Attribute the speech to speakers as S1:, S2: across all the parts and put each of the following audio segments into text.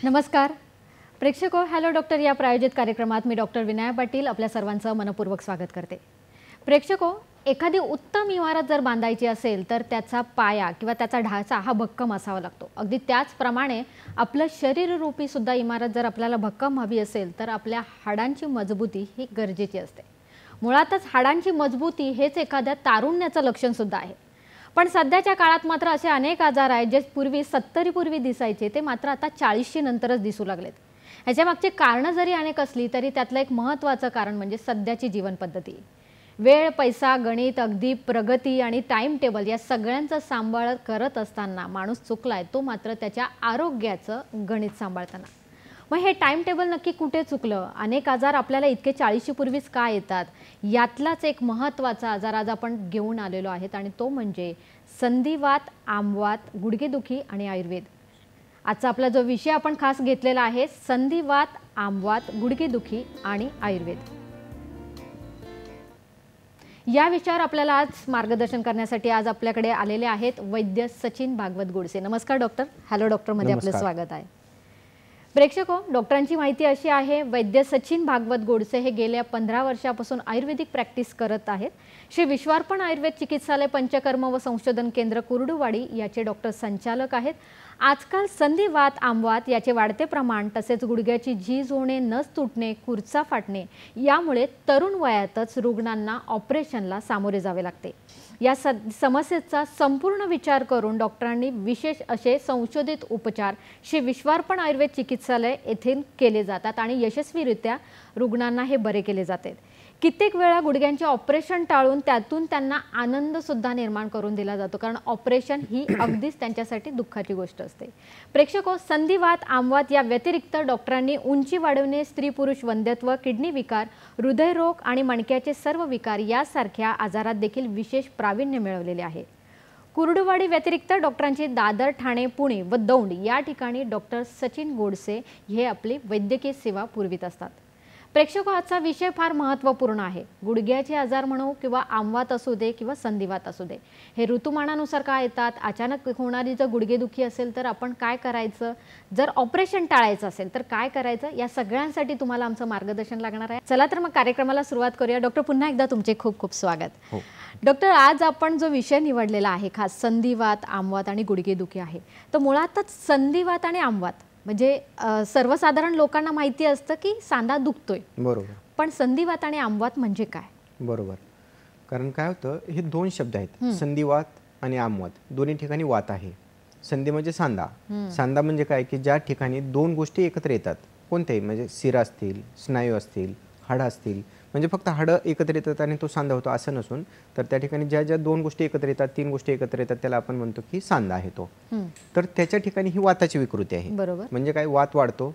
S1: नमस्कार प्रेक्षको, hello doctor या प्रायोजित कार्यक्रमात मी डॉक्टर विनया पाटील आपल्या सर्वांचं मनपूर्वक स्वागत करते। प्रेक्षको, एखादी उत्तम इमारत जर बांधायची असेल तर त्याचा पाया किंवा त्याचा ढाचा हा भक्कम असावा लागतो। अगदी त्याचप्रमाणे आपलं शरीररूपी सुद्धा इमारत जर आपल्याला भक्कम हवी असेल तर आपल्या हाडांची मजबूती ही गरजेची असते। मुळातच हाडांची मजबूती हेच एखाद्या तारुण्याचं लक्षण सुद्धा आहे। पण सध्याच्या काळात मात्र असे अनेक आजार आहेत जे पूर्वी 70 पूर्वी दिसायचे ते मात्र आता 40 नंतरच दिसू लागलेत। ह्याच्या मागची कारणं जरी अनेक असली तरी त्यातलं एक महत्त्वाचं कारण म्हणजे सध्याची जीवन पद्धती। वेळ, पैसा, गणित, अगदी प्रगती आणि टाइम टेबल या सगळ्यांचा सांभाळ करत असताना माणूस चुकलाय तो मात्र त्याच्या आरोग्याचं गणित सांभाळताना। मग हे टाइम टेबल नक्की कुठे चुकलं? अनेक आजार आपल्याला इतके 40 पूर्वीच का येतात? यातलाच एक महत्त्वाचा आजार आज आपण घेऊन आलेलो आहेत आणि तो म्हणजे संधिवात, आमवात, गुडघेदुखी आणि आयुर्वेद। आजचा आपला जो विषय आपण खास घेतलेला आहे संधिवात, आमवात, गुडघेदुखी आणि आयुर्वेद। या विषयावर आपल्याला आज मार्गदर्शन करण्यासाठी आज आपल्याकडे आलेले आहेत वैद्य सचिन भागवत गोडसे। नमस्कार डॉक्टर। हॅलो डॉक्टर मध्ये आपलं स्वागत आहे। प्रेक्षको, डॉक्टरांची माहिती अशी आहे वैद्य सचिन भागवत गोडसे हे गेल्या 15 वर्षापासून आयुर्वेदिक प्रॅक्टिस करत आहेत। श्री विश्वार्पण आयुर्वेद चिकित्सालय पंचकर्म व संशोधन केंद्र कुर्डुवाडी याचे डॉक्टर संचालक आहेत। आजकाल संधिवात, आमवात याचे वाढते प्रमाण तसेच गुडघ्याची झीज होणे, नस तुटणे, खुर्चा फाटणे यामुळे तरुण वयातच रुग्णांना ऑपरेशनला सामोरे जावे लागते। या समस्येचा संपूर्ण विचार करून डॉक्टरांनी विशेष असे संशोधित उपचार श्री विश्वार्पण आयुर्वेद चिकित्सालय येथे केले जातात आणि यशस्वीरित्या रुग्णांना हे बरे केले जाते। कित्येक वेळा गुडघ्यांचे ऑपरेशन टाळून त्यातून त्यांना आनंद सुद्धा निर्माण करून दिला जातो, कारण ऑपरेशन ही अगदीच त्यांच्यासाठी दुःखाची गोष्ट असते। प्रेक्षको, संधिवात, आमवात या व्यतिरिक्त डॉक्टरांनी उंची वाढवणे, स्त्री पुरुष वंध्यत्व, किडनी विकार, हृदयरोग आणि मणक्याचे सर्व विकार यासारख्या आजारात देखील विशेष प्रावीण्य मिळवलेले आहे। कुर्डुवाडी व्यतिरिक्त डॉक्टरांची दादर, ठाणे, पुणे व दौंड या ठिकाणी डॉक्टर सचिन गोडसे हे आपली वैद्यकीय सेवा पुरवित असतात। प्रेक्षको, आजचा विषय फार महत्त्वपूर्ण आहे। गुडघ्याचे आजार म्हणू किंवा आमवात असू दे किंवा संधिवात असू दे, हे ऋतुमानानुसार का येतात? अचानक होणारी जर गुडघेदुखी असेल तर आपण काय करायचं? जर ऑपरेशन टाळायचं असेल तर काय करायचं? या सगळ्यांसाठी तुम्हाला आमचं मार्गदर्शन लागणार आहे। चला तर मग कार्यक्रमाला सुरुवात करूया। डॉक्टर, पुन्हा एकदा तुमचे खूप खूप स्वागत। डॉक्टर, आज आपण जो विषय निवडलेला आहे खास संधिवात, आमवात आणि गुडघेदुखी आहे, तर मुळातच संधिवात आणि आमवात म्हणजे सर्वसाधारण लोकांना माहिती असतं की सांधा दुखतोय,
S2: बरोबर,
S1: पण संधिवात आणि आमवात म्हणजे काय?
S2: बरोबर, कारण काय होतं हे दोन शब्द आहेत, संधिवात आणि आमवात, दोन्ही ठिकाणी वात आहे। संधी म्हणजे सांधा, सांधा म्हणजे काय की ज्या ठिकाणी दोन गोष्टी एकत्र येतात, कोणत्याही म्हणजे शिरा असतील, स्नायू असतील, हाडं असतील, म्हणजे फक्त हाडं एकत्र येतात आणि तो सांधा होतो असं नसून तर त्या ठिकाणी ज्या ज्या दोन गोष्टी एकत्र येतात, तीन गोष्टी एकत्र येतात त्याला आपण म्हणतो की सांधा आहे तो। तर त्याच्या ठिकाणी ही वाताची विकृती आहे।
S1: बरोबर,
S2: म्हणजे काय, वात वाढतो,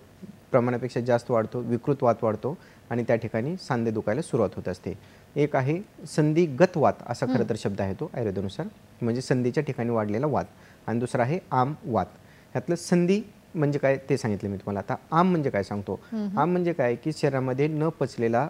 S2: प्रमाणापेक्षा जास्त वाढतो, विकृत वात वाढतो आणि त्या ठिकाणी सांधे दुखायला सुरुवात होत असते। एक आहे संधिगत वात असा खरं तर शब्द आहे तो आयुर्वेदानुसार, म्हणजे संधीच्या ठिकाणी वाढलेला वात, आणि दुसरा आहे आम वात। ह्यातलं संधी म्हणजे काय ते सांगितलं मी तुम्हाला। आता आम म्हणजे काय सांगतो। आम म्हणजे काय की शरीरामध्ये न पचलेला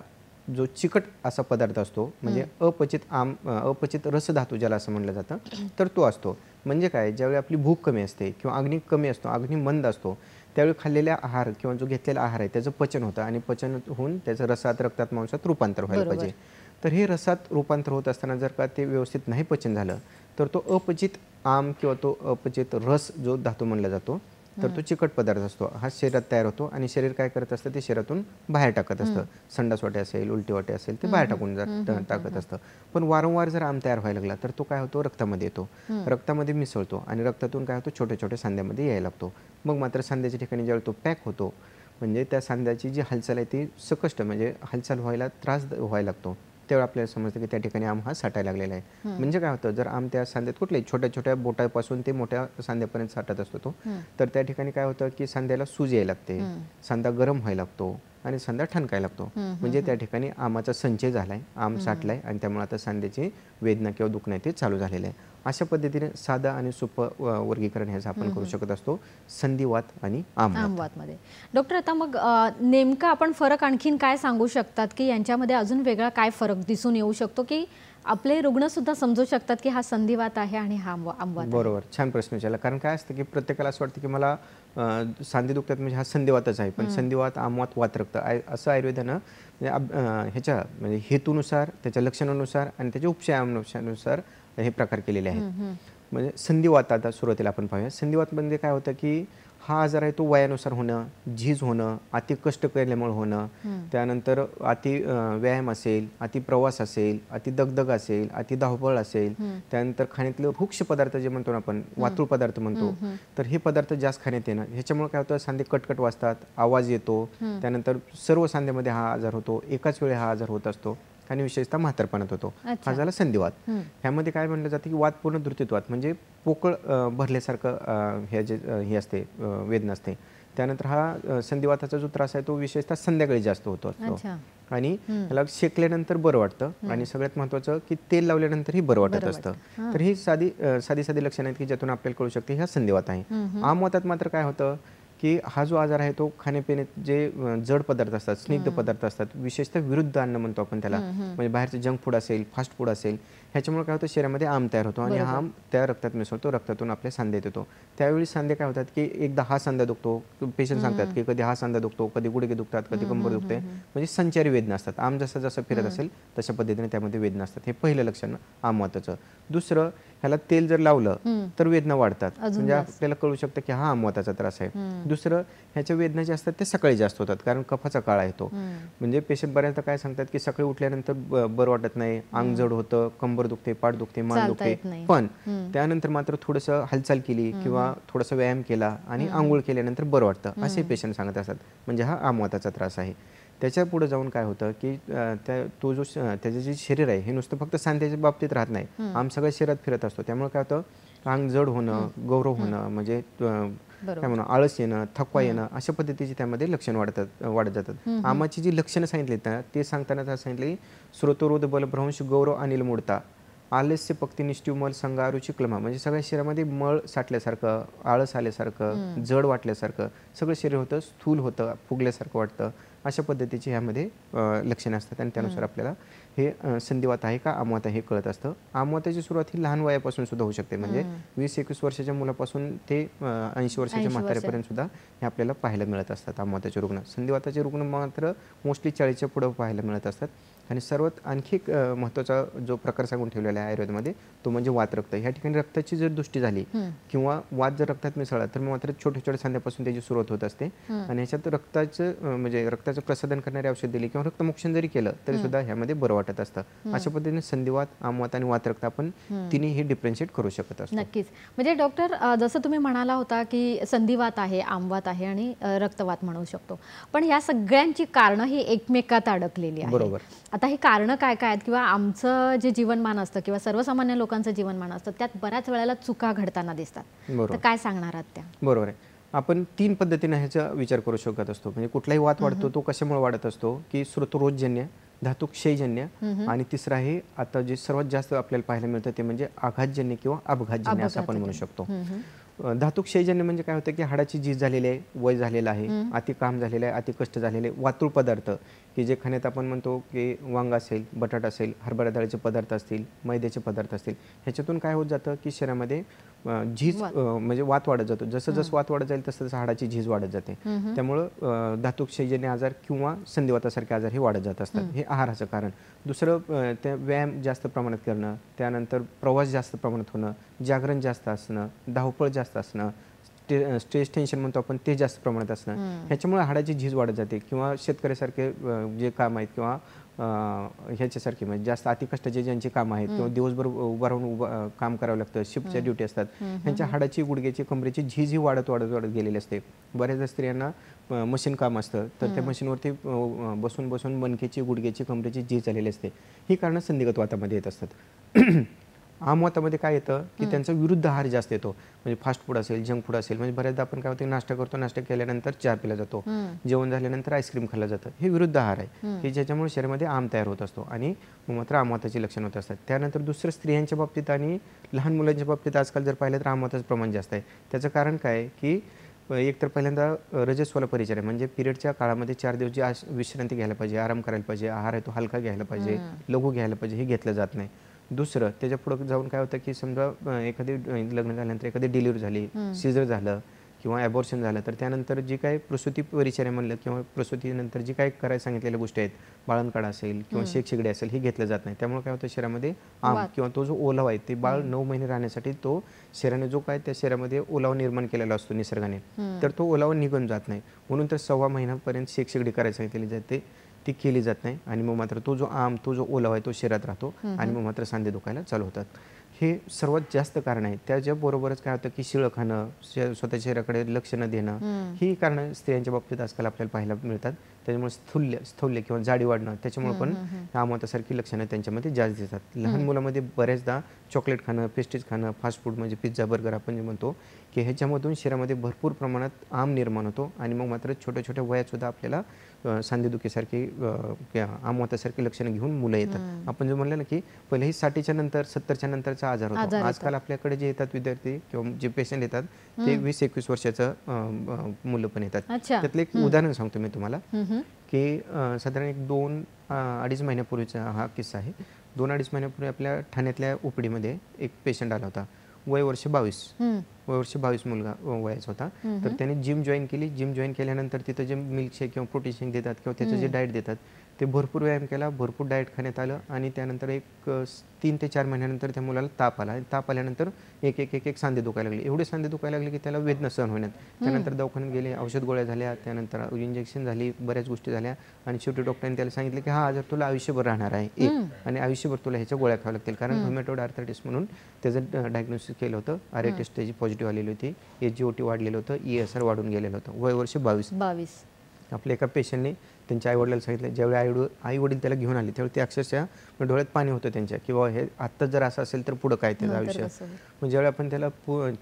S2: जो चिकट असा पदार्थ असतो, म्हणजे अपचित रसधातू ज्याला असं म्हणलं जातं, तर तो असतो। म्हणजे काय, ज्यावेळी आपली भूक कमी असते किंवा अग्नी कमी असतो, अग्नी मंद असतो, त्यावेळी खाल्लेला आहार किंवा जो घेतलेला आहार आहे त्याचं पचन होतं आणि पचन होऊन त्याचं रसात, रक्तात, मांसात रूपांतर व्हायला पाहिजे। तर हे रसात रूपांतर होत असताना जर का ते व्यवस्थित नाही पचन झालं तर तो अपचित आम किंवा तो अपचित रस जो धातू म्हणला जातो तर तो चिकट पदार्थ असतो, हा शरीरात तयार होतो आणि शरीर काय करत असतं ते शरीरातून बाहेर टाकत असतं। संडास वाटे असेल, उलटी वाटे असेल ते बाहेर टाकून टाकत असतं। पण वारंवार जर आम तयार व्हायला लागला तर तो काय होतो, रक्तामध्ये येतो, रक्तामध्ये मिसळतो आणि रक्तातून काय होतो, छोट्या छोट्या सांध्यामध्ये यायला लागतो। मग मात्र सांध्याच्या ठिकाणी ज्यावेळी तो पॅक होतो, म्हणजे त्या सांध्याची जी हालचाल आहे ती सकष्ट म्हणजे हालचाल व्हायला त्रास व्हायला लागतो त्यावेळी आपल्याला समजतं की त्या ठिकाणी आम हा साठायला लागलेला आहे. म्हणजे काय होतं, जर आम त्या सांध्यात कुठल्याही छोट्या छोट्या बोटापासून ते मोठ्या सांध्यापर्यंत साठत असतो तो, तर त्या ठिकाणी काय होतं की सांध्याला सूज यायला लागते, सांधा गरम व्हायला लागतो आणि सांधा ठणकायला लागतो. म्हणजे त्या ठिकाणी आमाचा संचय झालाय, आम साठलाय आणि त्यामुळे आता सांध्याची वेदना किंवा दुखणं ते चालू झालेलं आहे. अशा पद्धतीने साधा आणि सोपं वर्गीकरण ह्याचं आपण करू शकत असतो संधिवात आणि
S1: आमवातमध्ये. डॉक्टर, आता मग नेमका आपण फरक आणखीन काय सांगू शकतात की यांच्यामध्ये अजून वेगळा काय फरक दिसून येऊ शकतो की आपले रुग्ण सुद्धा समजू शकतात की हा संधिवात आहे आणि हा आमवात?
S2: बरोबर, छान प्रश्न विचारला. कारण काय असतं की प्रत्येकाला असं वाटतं की मला सांधे दुखतात म्हणजे हा संधिवातच आहे, पण संधिवात, आमवात, वातरक्त असं आयुर्वेदानं म्हणजे ह्याच्या म्हणजे हेतूनुसार, त्याच्या लक्षणानुसार आणि त्याच्या उपचारानुसार हे प्रकार केलेले आहेत. म्हणजे संधिवात आता सुरुवातीला आपण पाहूया. संधिवात म्हणजे काय होतं की हा आजार आहे तो वयानुसार होणं, झीज होणं, अति कष्ट केल्यामुळे होणं, त्यानंतर अति व्यायाम असेल, अति प्रवास असेल, अति दगदग असेल, अति धावपळ असेल, त्यानंतर खाण्यातले वृक्ष पदार्थ जे म्हणतो ना आपण, वातुळ पदार्थ म्हणतो, तर हे पदार्थ जास्त खाण्यात येणं, ह्याच्यामुळे काय होतं, सांधे कटकट वाजतात, आवाज येतो, त्यानंतर सर्व सांध्यामध्ये हा आजार होतो, एकाच वेळी हा आजार होत असतो आणि विशेषतः म्हातारपणात होतो. हा झाला संधिवात. ह्यामध्ये काय म्हणलं जातं की वात पूर्ण द्रुतत्वात म्हणजे पोकळ भरल्यासारखं हे असते, वेदना असते. त्यानंतर हा संधिवाताचा जो त्रास आहे तो विशेषतः संध्याकाळी जास्त होतो आणि ह्याला शेकल्यानंतर बरं वाटतं आणि सगळ्यात महत्त्वाचं की तेल लावल्यानंतरही बरं वाटत असतं. तर ही साधी लक्षणं आहेत की ज्यातून आपल्याला कळू शकते हा संधिवात आहे. आमवातात मात्र काय होतं की हा जो आजार आहे तो खाण्यापिण्यात जे जड पदार्थ असतात, स्निग्ध पदार्थ असतात, विशेषतः विरुद्ध अन्न म्हणतो आपण त्याला, म्हणजे बाहेरचं जंक फूड असेल, फास्ट फूड असेल, ह्याच्यामुळे काय होतं शरीरामध्ये आम तयार होतो आणि हा आम त्या रक्तात मिसळतो, रक्तातून आपल्या सांध्यात येतो. त्यावेळी सांधे काय होतात की एकदा हा सांधा दुखतो, पेशंट सांगतात की कधी हा सांधा दुखतो, कधी गुडघे दुखतात, कधी कंबर दुखते, म्हणजे संचारी वेदना असतात. आम जसं जसं फिरत असेल तशा पद्धतीने त्यामध्ये वेदना असतात. हे पहिलं लक्षण आमवाताचं. दुसरं, ह्याला तेल जर लावलं तर वेदना वाढतात, म्हणजे आपल्याला कळू शकतं की हा आमवाताचा त्रास आहे. दुसरं, ह्याच्या वेदना जे असतात ते सकाळी जास्त होतात कारण कफाचा काळ आहे तो. म्हणजे पेशंट बऱ्याचदा काय सांगतात की सकाळी उठल्यानंतर बरं वाटत नाही, अंग जड होतं, कंबर दुखते, पाठ दुखते, मान दुखते, पण त्यानंतर मात्र थोडंसं हालचाल केली किंवा थोडासा व्यायाम केला आणि आंघोळ केल्यानंतर बरं वाटतं, असे पेशंट सांगत असतात. म्हणजे हा आमवाताचा त्रास आहे. त्याच्या पुढे जाऊन काय होतं की त्याचं जे शरीर आहे हे नुसतं फक्त सांध्याच्या बाबतीत राहत नाही, आम सगळ्या शरीरात फिरत असतो. त्यामुळे काय होतं, अंग जड होणं, गौरव होणं, म्हणजे काय म्हणू, आळस येणं, थकवा येणं, अशा पद्धतीची त्यामध्ये लक्षण वाढत जातात. आमाची जी लक्षणं सांगितलीत ना ते सांगताना सांगितले, स्रोतोरोध बलभ्रंश गौरव अनिल मोडता, आलस्य पक्ती निष्ठ्युमल संगारुची क्लमा, म्हणजे सगळ्या शरीरामध्ये मळ साठल्यासारखं, आळस आल्यासारखं, जड वाटल्यासारखं सगळं शरीर होतं, स्थूल होतं, फुगल्यासारखं वाटतं, अशा पद्धतीची ह्यामध्ये लक्षणं असतात आणि त्यानुसार आपल्याला हे संधिवात आहे का आमवात आहे हे कळत असतं. आमवाताची सुरुवात ही लहान वयापासून सुद्धा होऊ शकते, म्हणजे 20-21 वर्षाच्या मुलापासून ते 80 वर्षाच्या म्हाताऱ्यापर्यंत सुद्धा हे आपल्याला पाहायला मिळत असतात आमवाताचे रुग्ण. संधिवाताचे रुग्ण मात्र मोस्टली 40च्या पुढं पाहायला मिळत असतात. आणि सर्वात आणखी एक महत्त्वाचा जो प्रकार सांगून ठेवलेला आहे आयुर्वेदामध्ये तो म्हणजे वातरक्त. ह्या ठिकाणी रक्ताची जर दृष्टी झाली किंवा वात जर रक्तात मिसळला तर मात्र छोट्या छोट्या सांध्यापासून त्याची सुरुवात होत असते आणि ह्याच्यात रक्ताचं प्रसाधन करणारे औषध दिले किंवा रक्तमोक्षण जरी केलं तरी सुद्धा ह्यामध्ये बरं वाटत असतं. अशा पद्धतीने संधिवात, आमवात आणि वातरक्त आपण तिन्ही हे डिफरन्शिएट करू शकत असतो.
S1: नक्कीच. म्हणजे डॉक्टर, जसं तुम्ही म्हणाला होता की संधिवात आहे, आमवात आहे आणि रक्तवात म्हणू शकतो, पण या सगळ्यांची कारणं ही एकमेकात अडकलेली आहेत.
S2: बरोबर.
S1: आता ही कारणं काय काय आहेत किंवा आमचं जे जीवनमान असतं किंवा सर्वसामान्य लोकांचं जीवनमान असतं त्यात बऱ्याच वेळेला चुका घडताना दिसतात, तर काय सांगणार आहात त्या?
S2: बरोबर आहे. आपण 3 पद्धतीने ह्याचा विचार करू शकत असतो. म्हणजे कुठलाही वात वाढतो तो कशामुळे वाढत असतो की स्रोतरोधजन्य, धातुक्षयजन्य आणि तिसरा आहे आता जे सर्वात जास्त आपल्याला पाहायला मिळतं ते म्हणजे आघातजन्य किंवा अपघातजन्य असं आपण म्हणू शकतो. धातुक्षयजन्य म्हणजे काय होतं की हाडाची झीज झालेली आहे, वय झालेलं आहे, अति काम झालेलं आहे, अति कष्ट झालेले, वातुळ पदार्थ की जे खाण्यात आपण म्हणतो की वांग असेल, बटाटा असेल, हरभरा डाळीचे पदार्थ असतील, मैद्याचे पदार्थ असतील, ह्याच्यातून काय होत जातं की शरीरामध्ये झीज म्हणजे वात वाढत जातो. जसं जसं वात वाढत जाईल तसं तसं हाडाची झीज वाढत जाते. त्यामुळं धातुक्षयजन्य आजार किंवा संधिवातासारखे आजार हे वाढत जात असतात. हे आहाराचं कारण. दुसरं, त्या व्यायाम जास्त प्रमाणात करणं, त्यानंतर प्रवास जास्त प्रमाणात होणं, जागरण जास्त असणं, धावपळ जास्त असणं, स्ट्रेस टेन्शन म्हणतो आपण ते जास्त प्रमाणात असणं, ह्याच्यामुळे हाडाची झीज वाढत जाते. किंवा शेतकऱ्यासारखे जे काम आहेत किंवा ह्याच्यासारखे म्हणजे जास्त अतिकष्टाचे ज्यांची कामं आहेत किंवा दिवसभर उभं राहून काम करावं लागतं, शिफ्टच्या ड्युटी असतात, ह्यांच्या हाडाची, गुडघ्याची, कमरेची झीज ही वाढत वाढत वाढत गेलेली असते. बऱ्याचदा स्त्रियांना मशीन काम असतं तर त्या मशीनवरती बसून बसून मणक्याची, गुडघ्याची, कमरेची झीज झालेली असते. ही कारणं संधिगत वातामध्ये येत असतात. आमवातामध्ये काय येतं की त्यांचा विरुद्ध आहार जास्त येतो. म्हणजे फास्ट फूड असेल, जंक फूड असेल, म्हणजे बऱ्याचदा आपण काय होतं नाश्ता करतो, नाश्ता केल्यानंतर चहा पिला जातो, जेवण झाल्यानंतर आईस्क्रीम खाल्लं जातं. हे विरुद्ध आहार आहे की ज्याच्यामुळे शरीरामध्ये आम तयार होत असतो आणि मात्र आमवाताची लक्षणं होत असतात. त्यानंतर दुसरं स्त्रियांच्या बाबतीत आणि लहान मुलांच्या बाबतीत आजकाल जर पाहिलं तर आमवाताचं प्रमाण जास्त आहे. त्याचं कारण काय की एक तर पहिल्यांदा रजस्वला परिचर्या म्हणजे पिरियडच्या काळामध्ये 4 दिवस जी विश्रांती घ्यायला पाहिजे, आराम करायला पाहिजे, आहार आहे तो हलका घ्यायला पाहिजे, लघु घ्यायला पाहिजे, हे घेतलं जात नाही. दुसरं त्याच्या पुढे जाऊन काय होतं की समजा एखादी लग्न झाल्यानंतर एखादी डिलिव्हरी झाली, सिझर झालं किंवा ॲबॉर्शन झालं तर त्यानंतर जी काही प्रसूती परिचर्या म्हणलं किंवा प्रसूतीनंतर जी काही करायला सांगितलेल्या गोष्टी आहेत, बाळंतकाळ असेल किंवा शेकशिगडी असेल, हे घेतलं जात नाही. त्यामुळे काय होतं शरीरामध्ये आम किंवा तो जो ओलावा आहे ते बाळ 9 महिने राहण्यासाठी तो शरीराने जो काय त्या शरीरामध्ये ओलावा निर्माण केलेला असतो निसर्गाने, तर तो ओलावा निघून जात नाही. म्हणून तर 1.25 महिन्यापर्यंत शेकशिगडी करायला सांगितली जाते, ती केली जात नाही. आणि मग मात्र तो जो आम, तो जो ओलावा आहे तो शरीरात राहतो आणि मग मात्र सांधे दुखायला चालू होतात. हे सर्वात जास्त कारण आहे. त्याच्याबरोबरच काय होतं की शिळं खाणं, स्वतःच्या शरीराकडे लक्ष न देणं, ही कारणं स्त्रियांच्या बाबतीत आजकाल आपल्याला पाहायला मिळतात. त्याच्यामुळे स्थौल्य किंवा जाडी वाढणं, त्याच्यामुळे पण आमवातासारखी लक्षणं त्यांच्यामध्ये जास्त दिसतात. लहान मुलामध्ये बऱ्याचदा चॉकलेट खाणं, पेस्ट्रीज खाणं, फास्ट फूड म्हणजे पिझ्झा, बर्गर आपण जे म्हणतो की ह्याच्यामधून शरीरामध्ये भरपूर प्रमाणात आम निर्माण होतो आणि मग मात्र छोट्या छोट्या वयातसुद्धा आपल्याला सांधेदुखीसारखी आमवातासारखी लक्षणं घेऊन मुलं येतात. आपण जे म्हणलं ना की पहिले ही 60च्या नंतर 70च्या नंतरचा आजार होतो. आजकाल आपल्याकडे जे येतात विद्यार्थी किंवा जे पेशंट येतात ते 20-21 वर्षाचं मुलं पण येतात. त्यातलं एक उदाहरण सांगतो मी तुम्हाला की साधारण एक 2-2.5 महिन्यापूर्वीचा हा किस्सा आहे. 2-2.5 महिन्यापूर्वी आपल्या ठाण्यातल्या ओपीडीमध्ये एक पेशंट आला होता. वय वर्ष 22 मुलगा वयाचा होता. तर त्याने जिम जॉईन केली. जिम जॉईन केल्यानंतर तिथं जे मिल्कशेक किंवा प्रोटीन शेक देतात किंवा त्याचं जे डाएट देतात ते भरपूर व्यायाम केला, भरपूर डाएट खाण्यात आलं आणि त्यानंतर एक 3 ते 4 महिन्यानंतर त्या मुलाला ताप आला. ताप आल्यानंतर एक सांधे दुखायला लागले. एवढे सांधे दुखायला लागले की त्याला वेदना सहन होण्यात. त्यानंतर दवाखान्यात गेले, औषध गोळ्या झाल्या, त्यानंतर इंजेक्शन झाली, बऱ्याच गोष्टी झाल्या आणि शेवटी डॉक्टरांनी त्याला सांगितलं की हा आजार तुला आयुष्यभर राहणार आहे आणि आयुष्यभर तुला ह्याच्या गोळ्या खाव्या लागतील. कारण रुमेटॉइड आर्थरायटिस म्हणून त्याचं डायग्नोसिस केलं होतं. RATS त्याची पॉझिटिव्ह आलेली होती, SGOT वाढलेलं होतं, ESR वाढून गेलेलं होतं. वय वर्ष 22. आपल्या एका पेशंटने त्यांच्या आईवडिलांना सांगितलं. ज्यावेळी आईवडील त्याला घेऊन आले त्यावेळी ते अक्षरशः डोळ्यात पाणी होतं त्यांच्या की बाबा हे आत्ताच जर असं असेल तर पुढं काय त्याचं आयुष्य. मग ज्यावेळी आपण त्याला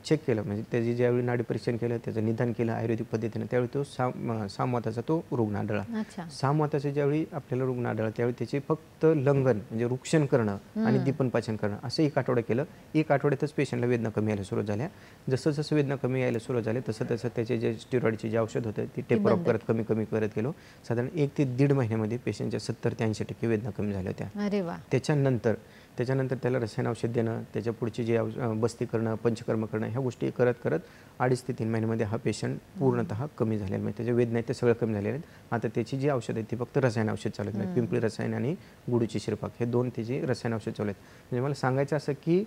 S2: चेक केलं म्हणजे त्याची ज्यावेळी नाडी परीक्षण केलं, त्याचं निदान केलं आयुर्वेदिक पद्धतीने, त्यावेळी तो सामवाताचा तो रुग्ण आढळला. सामवाताचा ज्यावेळी आपल्याला रुग्ण आढळला त्यावेळी त्याचे फक्त लंघन म्हणजे रुक्षण करणं आणि दीपन पाचन करणं असं 1 आठवडा केलं. 1 आठवड्यातच पेशंटला वेदना कमी यायला सुरुवात झाल्या. जसं जसं वेदना कमी यायला सुरुवात झाली तसं तसं त्याचे जे स्टिरॉइडचे जे औषध होते ती टेपर ऑफ करत कमी करत गेलो. साधारण 1 ते 1.5 महिन्यामध्ये पेशंटच्या 70 ते 80% वेदना कमी झाल्या होत्या. त्याच्यानंतर त्याला रसायन औषध देणं, त्याच्या पुढची जे बस्ती करणं, पंचकर्म करणं, ह्या गोष्टी करत 2.5 ते 3 महिन्यामध्ये हा पेशंट पूर्णतः कमी झालेला. म्हणजे त्याच्या वेदना आहेत ते सगळं कमी झालेले आहेत. आता त्याची जी औषध आहेत ती फक्त रसायन औषध चालत नाही. पिंपळी रसायन आणि गुडूची शिरपाक हे 2 त्याची रसायन औषध चालू आहेत. म्हणजे मला सांगायचं असं की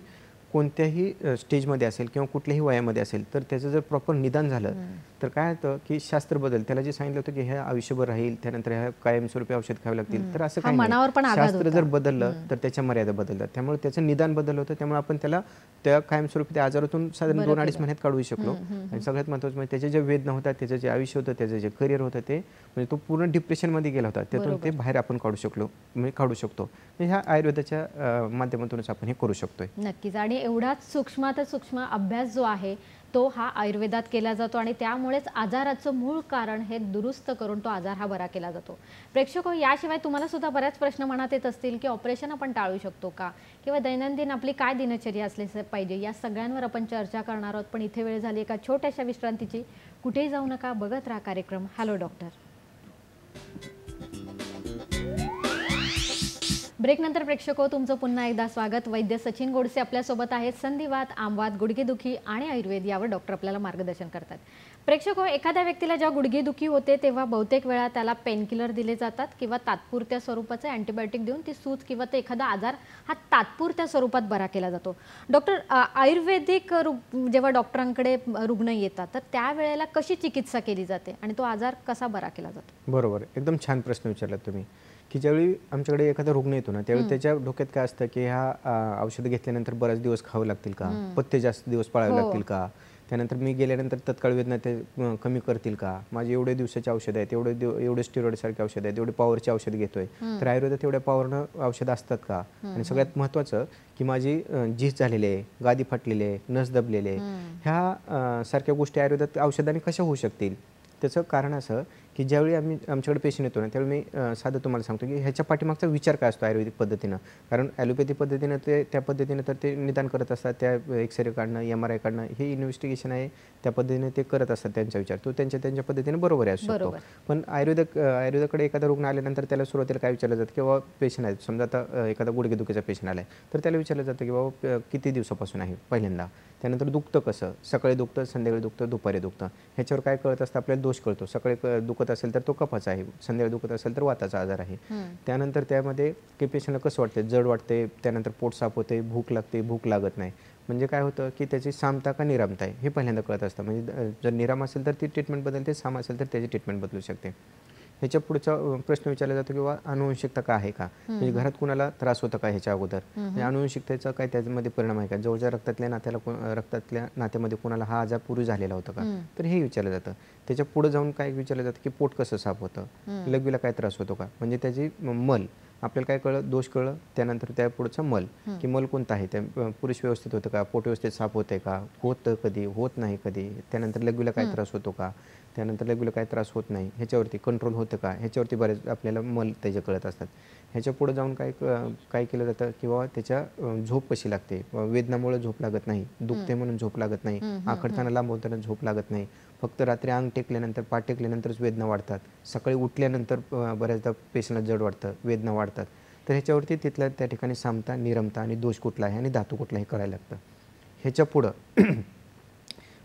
S2: कोणत्याही स्टेजमध्ये असेल किंवा कुठल्याही वयामध्ये असेल तर त्याचं जर प्रॉपर निदान झालं तर काय होतं की शास्त्र बदल त्याला जे सांगितलं होतं की हे आयुष्यभर राहील, त्यानंतर ह्या कायमस्वरूपी औषध खावे लागतील, तर असं काही नाही. शास्त्र जर बदललं तर त्याच्या मर्यादा बदलतात. त्यामुळे त्याचं निदान बदललं होतं. त्यामुळे आपण त्याला त्या कायमस्वरूपी त्या आजारातून साधारण 2-2.5 महिन्यात काढू शकलो. आणि सगळ्यात महत्त्वाचं म्हणजे त्याचे जे वेदना होतात, त्याचं जे आयुष्य होतं, त्याचं जे करिअर होतं ते म्हणजे तो पूर्ण डिप्रेशनमध्ये गेला होता, त्यातून ते बाहेर आपण काढू शकतो. म्हणजे ह्या आयुर्वेदाच्या माध्यमातूनच आपण हे करू शकतोय.
S1: नक्कीच. आणि एवढाच सूक्ष्म अभ्यास जो आहे तो हा आयुर्वेदात केला जातो आणि त्यामुळेच आजाराचं मूळ कारण हे दुरुस्त करून तो आजार हा बरा केला जातो. प्रेक्षको, याशिवाय तुम्हाला सुद्धा बऱ्याच प्रश्न मनात येत असतील की ऑपरेशन आपण टाळू शकतो का, किंवा दैनंदिन आपली काय दिनचर्या असली पाहिजे, या सगळ्यांवर आपण चर्चा करणार आहोत. पण इथे वेळ झाली एका छोट्याशा विश्रांतीची. कुठेही जाऊ नका, बघत राहा कार्यक्रम हॅलो डॉक्टर. ब्रेकनंतर प्रेक्षको तुमचं पुन्हा एकदा स्वागत. वैद्य सचिन गोडसे आपल्यासोबत आहेत. संधिवात, आमवात, गुडघेदुखी आणि आयुर्वेद यावर डॉक्टर आपल्याला मार्गदर्शन करतात. प्रेक्षको, एखाद्या व्यक्तीला जेव्हा गुडघेदुखी होते तेव्हा बहुतेक वेळा त्याला पेनकिलर दिले जातात किंवा तात्पुरत्या स्वरूपाचे अँटीबायोटिक देऊन ती सूज किंवा ते एखादा आजार हा तात्पुरत्या स्वरूपात बरा केला जातो. डॉक्टर, आयुर्वेदिक जेव्हा डॉक्टरांकडे रुग्ण येतात तर त्यावेळेला कशी चिकित्सा केली जाते आणि तो आजार कसा बरा केला जातो?
S2: बरोबर, एकदम छान प्रश्न विचारला तुम्ही. की ज्यावेळी आमच्याकडे एखादा रुग्ण येतो ना त्यावेळी त्याच्या डोक्यात काय असतं की ह्या औषधं घेतल्यानंतर बरेच दिवस खावं लागतील का, पथ्य जास्त दिवस पाळावे लागतील का, त्यानंतर मी गेल्यानंतर तत्काळ वेदना ते कमी करतील का, माझे एवढे दिवसाचे औषध आहेत, एवढे स्टिरॉइड सारखे औषध आहेत, एवढे पॉवरचे औषध घेतोय, तर आयुर्वेदात एवढ्या पॉवरनं औषध असतात का, आणि सगळ्यात महत्त्वाचं की माझी झीज झालेली आहे, गादी फाटलेली आहे, नस दबलेले, ह्या सारख्या गोष्टी आयुर्वेदात औषधाने कशा होऊ शकतील. त्याचं कारण असं की ज्यावेळी आमच्याकडे पेशंट येतो ना त्यावेळी मी साधं तुम्हाला सांगतो की ह्याच्या पाठीमागचा विचार काय असतो आयुर्वेदिक पद्धतीनं. कारण ॲलोपॅथी पद्धतीनं त्या पद्धतीनं तर ते निदान करत असतात, त्या एक्सरे काढणं, MRI काढणं हे इन्व्हेस्टिगेशन आहे, त्या पद्धतीने ते करत असतात. त्यांचा विचार तो त्यांच्या पद्धतीने बरोबर आहे असू शकतो. पण आयुर्वेदाकडे एखादा रुग्ण आल्यानंतर त्याला सुरुवातीला काय विचारलं जातं की बाबा पेशंट आहेत, समजा आता एखादा गुडघेदुखीचा पेशंट आला आहे तर त्याला विचारलं जातं की बाबा किती दिवसापासून आहे पहिल्यांदा, त्यानंतर दुखतं कसं, सकाळी दुखतं, संध्याकाळी दुखतं, दुपारी दुखतं, ह्याच्यावर काय कळत असतं आपल्याला दोष कळतो. सकाळी दुखत असेल तर तो कफाचा आहे, संध्याकाळी दुखत असेल तर वाताचा आजार आहे. त्यानंतर त्यामध्ये की पेशंटला कसं वाटते, जड वाटते, त्यानंतर पोट साफ होते, भूक लागते, भूक लागत नाही, म्हणजे काय होतं की त्याची सामता का निरामता आहे हे पहिल्यांदा कळत असतं. म्हणजे जर निराम असेल तर ती ट्रीटमेंट बदलते, साम असेल तर त्याची ट्रीटमेंट बदलू शकते. ह्याच्या पुढचा प्रश्न विचारला जातो किंवा अनुवंशिकता का आहे का, म्हणजे घरात कुणाला त्रास होता का ह्याच्या अगोदर, म्हणजे अनुवंशिकतेचा काय त्यामध्ये परिणाम आहे का, जवळच्या रक्तातल्या नात्यामध्ये कुणाला हा आजार पूर्वी झालेला होता का, तर हे विचारलं जातं. त्याच्या पुढे जाऊन काय विचारलं जातं की पोट कसं साफ होतं, लघवीला काय त्रास होतो का, म्हणजे त्याची मल आपल्याला काय कळलं, दोष कळलं, त्यानंतर त्या पुढचा मल की मल कोणता आहे, त्या पुरुष व्यवस्थित होतं का, पोट व्यवस्थित साफ होतंय का, होतं कधी, होत नाही कधी, त्यानंतर लघवीला काय त्रास होतो का, त्यानंतर लघवीला काय त्रास होत नाही, ह्याच्यावरती कंट्रोल होतं का, ह्याच्यावरती बरेच आपल्याला मल त्याचे कळत असतात. ह्याच्या पुढे जाऊन काय केलं जातं की बाबा त्याच्या झोप कशी लागते, वेदनामुळे झोप लागत नाही, दुखते म्हणून झोप लागत नाही, आखडताना लांबवताना झोप लागत नाही, फक्त रात्री अंग टेकल्यानंतर पाठ टेकल्यानंतरच वेदना वाढतात, सकाळी उठल्यानंतर बऱ्याचदा पेशंटला जड वाटतं, वेदना वाढतात. तर ह्याच्यावरती तिथल्या त्या ठिकाणी सामता, निरमता आणि दोष कुठला आहे आणि धातू कुठला हे कळायला लागतं. ह्याच्या पुढं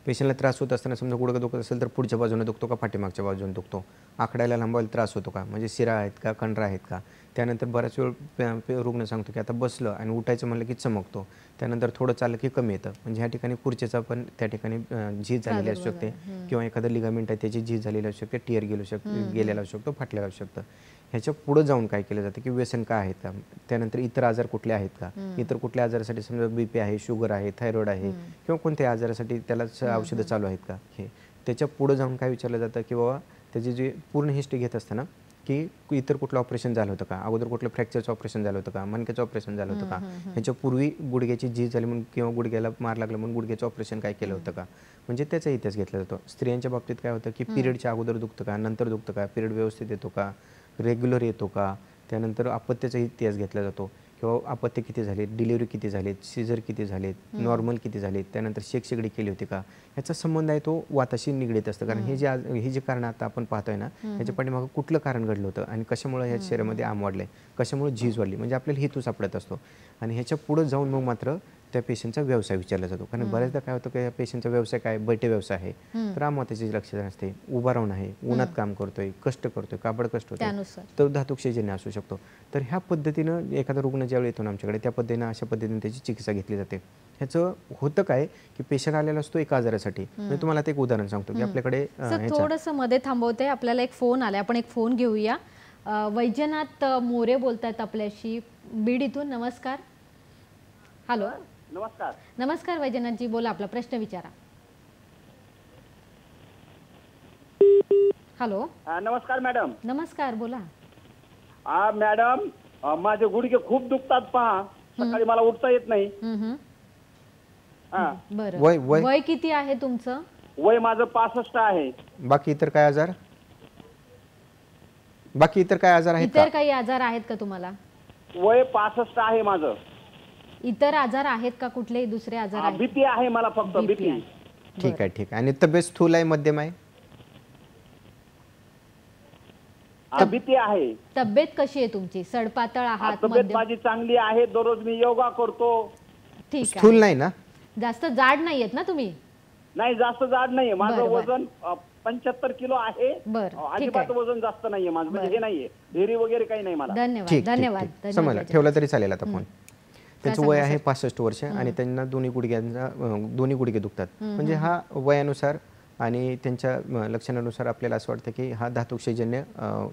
S2: पेशंटला त्रास होत असताना समजा गुडघा दुखत असेल तर पुढच्या बाजूने दुखतो का पाठीमागच्या बाजूने दुखतो, आखडायला लांबवायला त्रास होतो का, म्हणजे शिरा आहेत का, कंडरा आहेत का. त्यानंतर बराच वेळ रुग्ण सांगतो की आता बसलं आणि उठायचं म्हणलं की चमकतो, त्यानंतर थोडं चाललं की कमी येतं, म्हणजे ह्या ठिकाणी खुर्चीचा पण त्या ठिकाणी झीज झालेली असू शकते किंवा एखादं लिगामेंट आहे त्याची झीज झालेली असू शकते, टिअर गेलेला असू शकतो, फाटलेला असू शकतं. ह्याच्या पुढे जाऊन काय केलं जातं की व्यसन काय आहेत का, त्यानंतर इतर आजार कुठले आहेत का, इतर कुठल्या आजारासाठी समजा BP आहे, शुगर आहे, थायरॉइड आहे किंवा कोणत्या आजारासाठी त्याला औषधं चालू आहेत का, हे त्याच्या पुढे जाऊन काय विचारलं जातं की बाबा त्याची जी पूर्ण हिस्ट्री घेत असताना की इतर कुठलं ऑपरेशन झालं होतं का, अगोदर कुठलं फ्रॅक्चरचं ऑपरेशन झालं होतं का, मणक्याचं ऑपरेशन झालं होतं का, ह्याच्यापूर्वी गुडघ्याची झीज झाली म्हणून किंवा गुडघ्याला मार लागला म्हणून गुडघ्याचं ऑपरेशन काय केलं होतं का, म्हणजे त्याचा इतिहास घेतला जातो. स्त्रियांच्या बाबतीत काय होतं की पिरियडच्या अगोदर दुखतं का, नंतर दुखतं का, पिरियड व्यवस्थित येतो का, रेग्युलर येतो का, त्यानंतर अपत्याचा इतिहास घेतला जातो किंवा अपत्य किती झाले, डिलिव्हरी किती झालेत, सीझर किती झालेत, नॉर्मल किती झालेत, त्यानंतर शेकशेगडी केली होती का, ह्याचा संबंध आहे तो वाताशी निगडीत असतं. कारण हे जे कारण आता आपण पाहतोय ना ह्याच्या पाठीमागं कुठलं कारण घडलं होतं आणि कशामुळे ह्या शरीरामध्ये आम वाढले, कशामुळे झीज वाढली, म्हणजे आपल्याला हेतू सापडत असतो. आणि ह्याच्या पुढे जाऊन मग मात्र त्या पेशंटचा व्यवसाय विचारला जातो. कारण बऱ्याचदा काय होतं की या पेशंटचा व्यवसाय काय, बैठे व्यवसाय आहे, तर आमवाताची लक्षणं असते, उभा राहून आहे, उन्हात काम करतोय, कष्ट करतोय, काबड कष्ट होतोय, तर धातुक्षयजन्य असू शकतो. तर ह्या पद्धतीनं एखादा रुग्ण ज्यावेळी येतो ना आमच्याकडे त्या पद्धतीनं अशा पद्धतीने त्याची चिकित्सा घेतली जाते. ह्याचं होतं काय की पेशंट आलेला असतो एका आजारासाठी. मी तुम्हाला एक उदाहरण सांगतो की आपल्याकडे
S1: थोडंसं मध्ये थांबवते, आपल्याला एक फोन आलाय, आपण एक फोन घेऊया. वैजनाथ मोरे बोलतायत आपल्याशी बीड इथून. नमस्कार. हॅलो.
S3: नमस्कार.
S1: नमस्कार वैजनाथजी, बोला, आपला प्रश्न विचारा. हॅलो.
S3: नमस्कार मॅडम.
S1: नमस्कार, बोला.
S3: मॅडम, माझे गुडघे खूप दुखतात, पहा सकाळी मला उठता येत नाही.
S1: बरं, वय किती आहे तुमचं?
S3: वय माझं 65 आहे.
S2: बाकी इतर काय आजार आहेत?
S1: इतर काही आजार आहेत का तुम्हाला?
S3: वय 65 आहे माझं.
S1: इतर आजार आहेत का, कुठलेही दुसरे आजार आहेत?
S3: BP आहे मला, फक्त BP.
S2: ठीक आहे. आणि तब्येत स्थूल आहे, मध्यम आहे?
S3: भीती आहे.
S1: तब्येत कशी आहे तुमची? सडपातळ आहात?
S3: तब्येत
S1: मध्यम?
S3: माझी चांगली आहे. दररोज मी योगा करतो.
S1: ठीक
S2: स्थूल
S1: आहे.
S2: नाही ना?
S1: जास्त जाड नाहीयेत ना तुम्ही?
S3: नाही, जास्त जाड नाहीये माझं.
S1: बरं, बरं.
S3: वजन 75 किलो आहे.
S1: बरं, ठीक
S3: अजिबात
S1: आहे.
S3: वजन जास्त नाहीये माझं. म्हणजे हे नाहीये ढेरी वगैरे काही नाही मला.
S1: धन्यवाद
S2: ठीक
S1: धन्यवाद
S2: ठीक समजलं,
S1: धन्यवाद.
S2: ठेवला तरी चालेल आता फोन. त्यांचं
S1: सांगा
S2: वय आहे 65 वर्ष आणि त्यांना दोन्ही गुडघे दुखतात. म्हणजे हा वयानुसार आणि त्यांच्या लक्षणानुसार आपल्याला असं वाटतं की हा धातुक्षयजन्य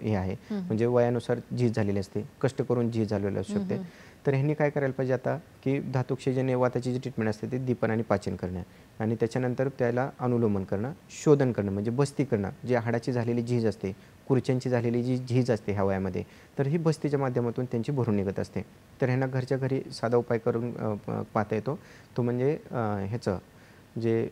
S2: हे आहे. म्हणजे वयानुसार झीज झालेली असते, कष्ट करून झीज झालेली असू शकते. तर ह्यांनी काय करायला पाहिजे आता की धातुक्षयजन्य वाताची जी ट्रीटमेंट असते ती दीपन आणि पाचन करणं आणि त्याच्यानंतर त्याला अनुलोमन करणं, शोधन करणं म्हणजे बस्ती करणं. जी हाडाची झालेली झीज असते, खुर्च्यांची झालेली जी झीज असते ह्या वयामध्ये, तर ही बस्तीच्या माध्यमातून त्यांची भरून निघत असते. तर ह्यांना घरच्या घरी साधा उपाय करून पाहता येतो. तो म्हणजे ह्याचं जे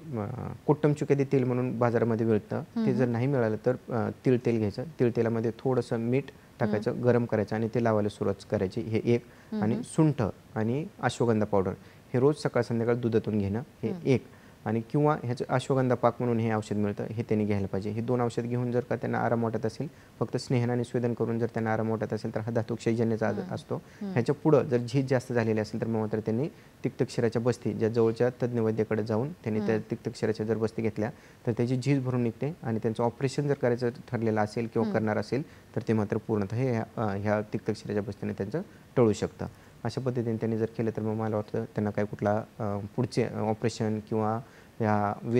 S2: कोट्टमचुक्यादी तेल म्हणून बाजारामध्ये मिळतं, ते जर नाही मिळालं तर तिळतेल घ्यायचं. तिळतेलामध्ये थोडंसं मीठ टाकायचं, गरम करायचं आणि ते लावायला सुरुवात करायची. हे एक. आणि सुंठ आणि अश्वगंधा पावडर हे रोज सकाळ संध्याकाळ दुधातून घेणं हे एक. आणि किंवा ह्याचं अश्वगंधा पाक म्हणून हे औषध मिळतं, हे त्यांनी घ्यायला पाहिजे. हे 2 औषध घेऊन जर का त्यांना आराम वाटत असेल, फक्त स्नेहन आणि स्वेदन करून जर त्यांना आराम वाटत असेल तर हा धातुक्षयजन्याचा असतो. ह्याच्या पुढं जर झीज जास्त झालेली असेल तर मग मात्र त्यांनी तिक्तक्षीराच्या बस्ती, ज्या जवळच्या तज्ज्ञ वैद्याकडे जाऊन त्यांनी त्या तिक्तक्षीराच्या जर बस्ती घेतल्या तर त्याची झीज भरून निघते. आणि त्यांचं ऑपरेशन जर करायचं ठरलेलं असेल किंवा करणार असेल तर ते मात्र पूर्णतः ह्या तिक्तक्षीराच्या बस्तीने त्यांचं टळू शकतं. अशा पद्धतीने त्यांनी जर केलं तर मग मला वाटतं त्यांना काही कुठला पुढचे ऑपरेशन किंवा